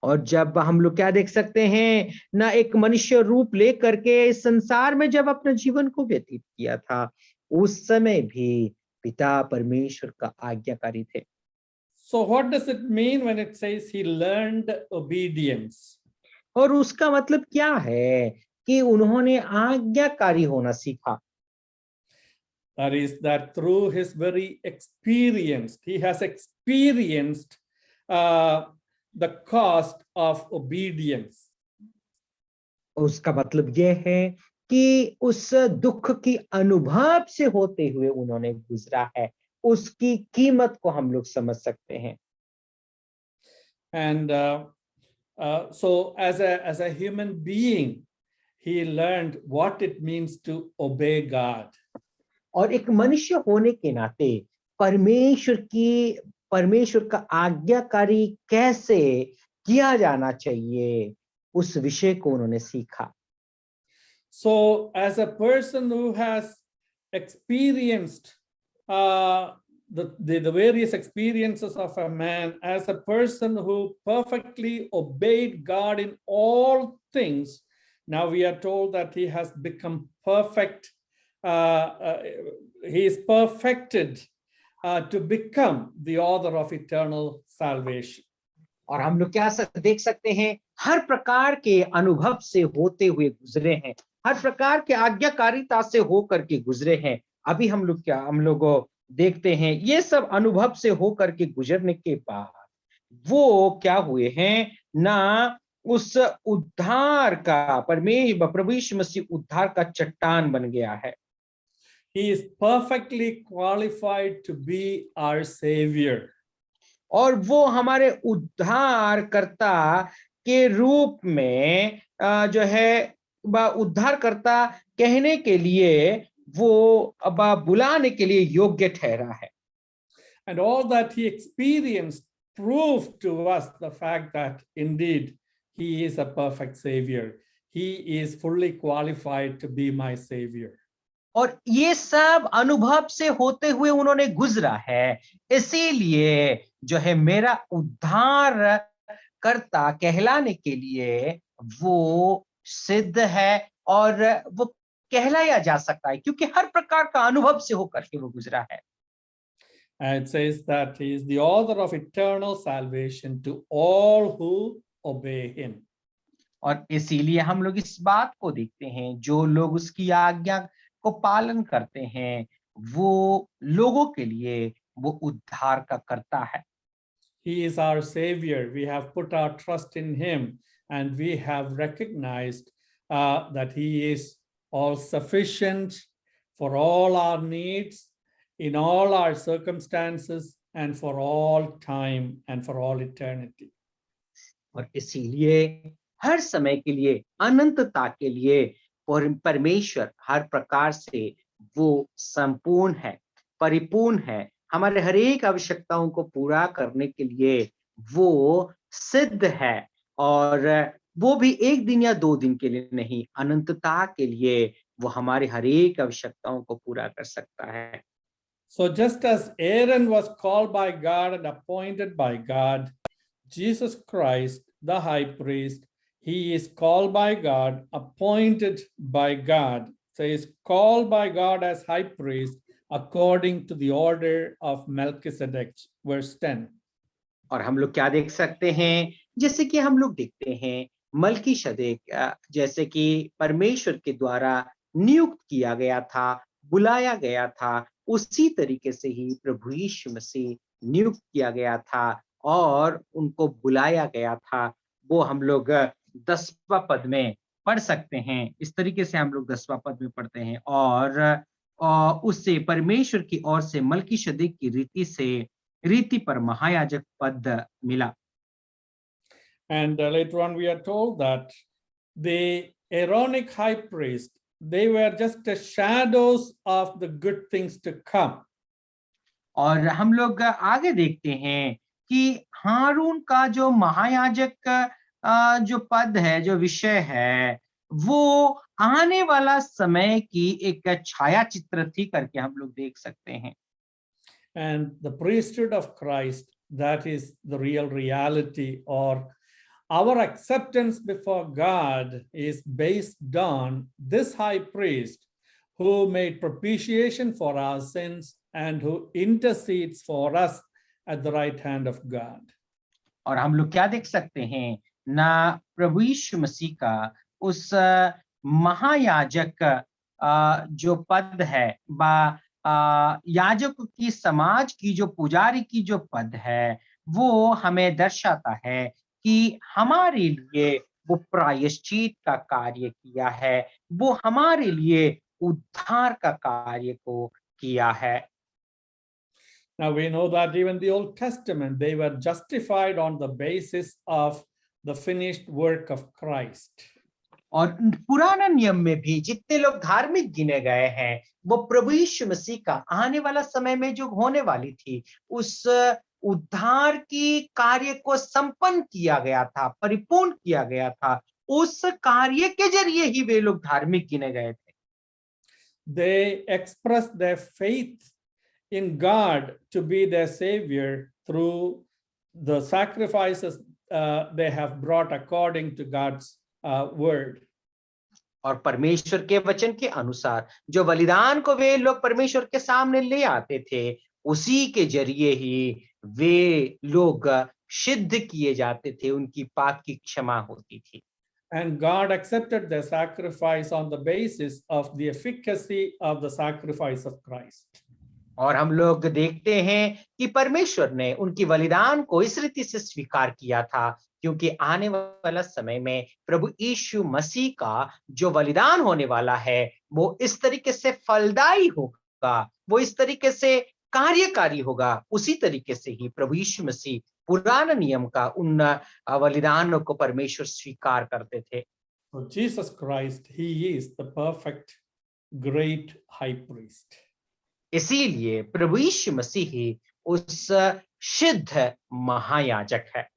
और जब हम लोग क्या देख सकते हैं ना, एक मनुष्य रूप लेकर के इस संसार में जब अपने जीवन को व्यतीत किया था, उस समय भी पिता परमेश्वर का आज्ञाकारी थे। So what does it mean when it says he learned obedience? और उसका मतलब क्या है कि उन्होंने आज्ञाकारी होना सीखा। That is that through his very experience, he has experienced the cost of obedience. उसका मतलब यह है कि उस दुख की अनुभव से होते हुए उन्होंने गुजरा है, उसकी कीमत को हम लोग समझ सकते हैं। And so as a human being, he learned what it means to obey God. और एक मनुष्य होने के नाते परमेश्वर का आज्ञाकारी कैसे किया जाना चाहिए, उस विषय को उन्होंने सीखा। So as a person who has experienced the various experiences of a man, as a person who perfectly obeyed God in all things, now we are told that he has become perfect. He is perfected to become the author of eternal salvation. और हम लोग क्या देख सकते हैं, हर प्रकार के अनुभव से होते हुए गुजरे हैं, हर प्रकार के आज्ञाकारिता से होकर के गुजरे हैं। अभी हम लोग देखते हैं ये सब अनुभव से होकर के गुजरने के बाद वो क्या हुए हैं ना, उस उद्धार का प्रभु यीशु मसीह उद्धार का चट्टान बन गया है। He is perfectly qualified to be our Savior. और वो हमारे उद्धारकर्ता के रूप में जो है उद्धारकर्ता कहने के लिए वो बुलाने के लिए योग्य ठहरा है। And all that he experienced proved to us the fact that indeed he is a perfect Savior. He is fully qualified to be my Savior. और ये सब अनुभव से होते हुए उन्होंने गुजरा है, इसीलिए जो है मेरा उद्धार कर्ता कहलाने के लिए वो सिद्ध है और वो कहलाया जा सकता है, क्योंकि हर प्रकार का अनुभव से होकर के वो गुजरा है। And it says that he is the author of eternal salvation to all who obey him. और इसीलिए हम लोग इस बात को देखते हैं, जो लोग उसकी आज्ञा को पालन करते हैं वो लोगों के लिए वो उद्धार का करता है। He is our Savior. We have put our trust in him and we have recognized that he is all sufficient for all our needs in all our circumstances and for all time and for all eternity. और इसीलिए हर समय के लिए, अनंतता के लिए परमेश्वर हर प्रकार से वो संपूर्ण है, परिपूर्ण है, हमारे हर एक आवश्यकताओं को पूरा करने के लिए वो सिद्ध है, और वो भी एक दिन या 2 दिन के लिए नहीं, अनंतता के लिए वो हमारे हर एक आवश्यकताओं को पूरा कर सकता है। So just as Aaron was called by God and appointed by God, Jesus Christ, the high priest, he is called by God, appointed by God. So he is called by God as high priest according to the order of Melchizedek, verse 10. और हम लोग क्या देख सकते हैं, जैसे कि हम लोग देखते हैं मल्कीशदेक जैसे कि परमेश्वर के द्वारा नियुक्त किया गया था, बुलाया गया था, उसी तरीके से ही प्रभु यीशु मसीह नियुक्त किया गया था और उनको बुलाया गया था। वो हम लोग 10वां पद में पढ़ सकते हैं। इस तरीके से हम लोग 10वां पद में पढ़ते हैं, और उससे परमेश्वर की ओर से मल्कीशदेक की रीति पर महायाजक पद मिला। And later on we are told that the Aaronic high priest, they were just the shadows of the good things to come. और हम लोग आगे देखते हैं कि हारून का जो महायाजक जो पद है, जो विषय है, वो आने वाला समय की एक छाया चित्र थी करके हम लोग देख सकते हैं। And the priesthood of Christ, that is the real reality, or our acceptance before God is based on this high priest who made propitiation for our sins and who intercedes for us at the right hand of God. और हम लोग क्या देख सकते हैं ना, प्रभु यीशु मसीह का उस महायाजक जो पद है, याजक की समाज की जो पुजारी की जो पद है, वो हमें दर्शाता है कि हमारे लिए वो प्रायश्चित का कार्य किया है, वो हमारे लिए उद्धार का कार्य को किया है। Now we know that even the Old Testament, they were justified on the basis of the finished work of Christ. और पुराना नियम में भी जितने लोग धार्मिक गिने गए हैं, वो प्रभु यीशु मसीह का आने वाला समय में जो होने वाली थी, उस उद्धार की कार्य को संपन्न किया गया था, परिपूर्ण किया गया था, उस कार्य के जरिए ही वे लोग धार्मिक गिने गए थे। They expressed their faith in God to be their savior through the sacrifices they have brought according to God's word. और परमेश्वर के वचन के अनुसार जो बलिदान को वे लोग परमेश्वर के सामने ले आते थे, उसी के जरिए ही वे लोग सिद्ध किए जाते थे, उनकी पाप की क्षमा होती थी। And God accepted their sacrifice on the basis of the efficacy of the sacrifice of Christ. और हम लोग देखते हैं कि परमेश्वर ने उनकी बलिदान को इस रीति से स्वीकार किया था, क्योंकि आने वाला समय में प्रभु यीशु मसीह का जो बलिदान होने वाला है, वो इस तरीके से फलदायी होगा, वो इस तरीके से कार्यकारी होगा। उसी तरीके से ही प्रभु यीशु मसीह पुराना नियम का उन बलिदानों को परमेश्वर स्वीकार करते थे। So Jesus Christ, he is the perfect, great high priest. इसीलिए प्रभु यीशु मसीह ही उस सिद्ध महायाजक है।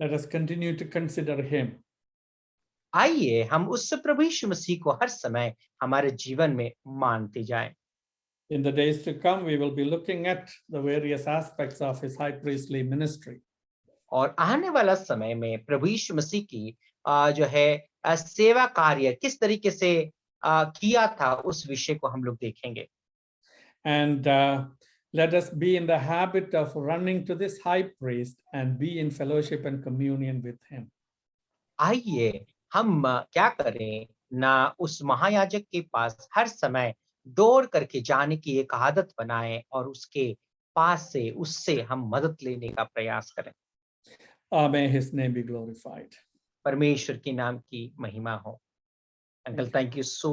Let us continue to consider him. आइए हम उस प्रभु यीशु मसीह को हर समय हमारे जीवन में मानते जाएं। In the days to come, we will be looking at the various aspects of his high priestly ministry. और आने वाला समय में प्रभु यीशु मसीह की जो है सेवा कार्य किस तरीके से किया था, उस विषय को हम लोग देखेंगे। And let us be in the habit of running to this high priest and be in fellowship and communion with him. आइए हम क्या करें ना, उस महायाजक के पास हर समय दौड़ करके जाने की एक आदत बनाएं और उसके पास से उससे हम मदद लेने का प्रयास करें। May his name be glorified. परमेश्वर के नाम की महिमा हो। Uncle, thank you so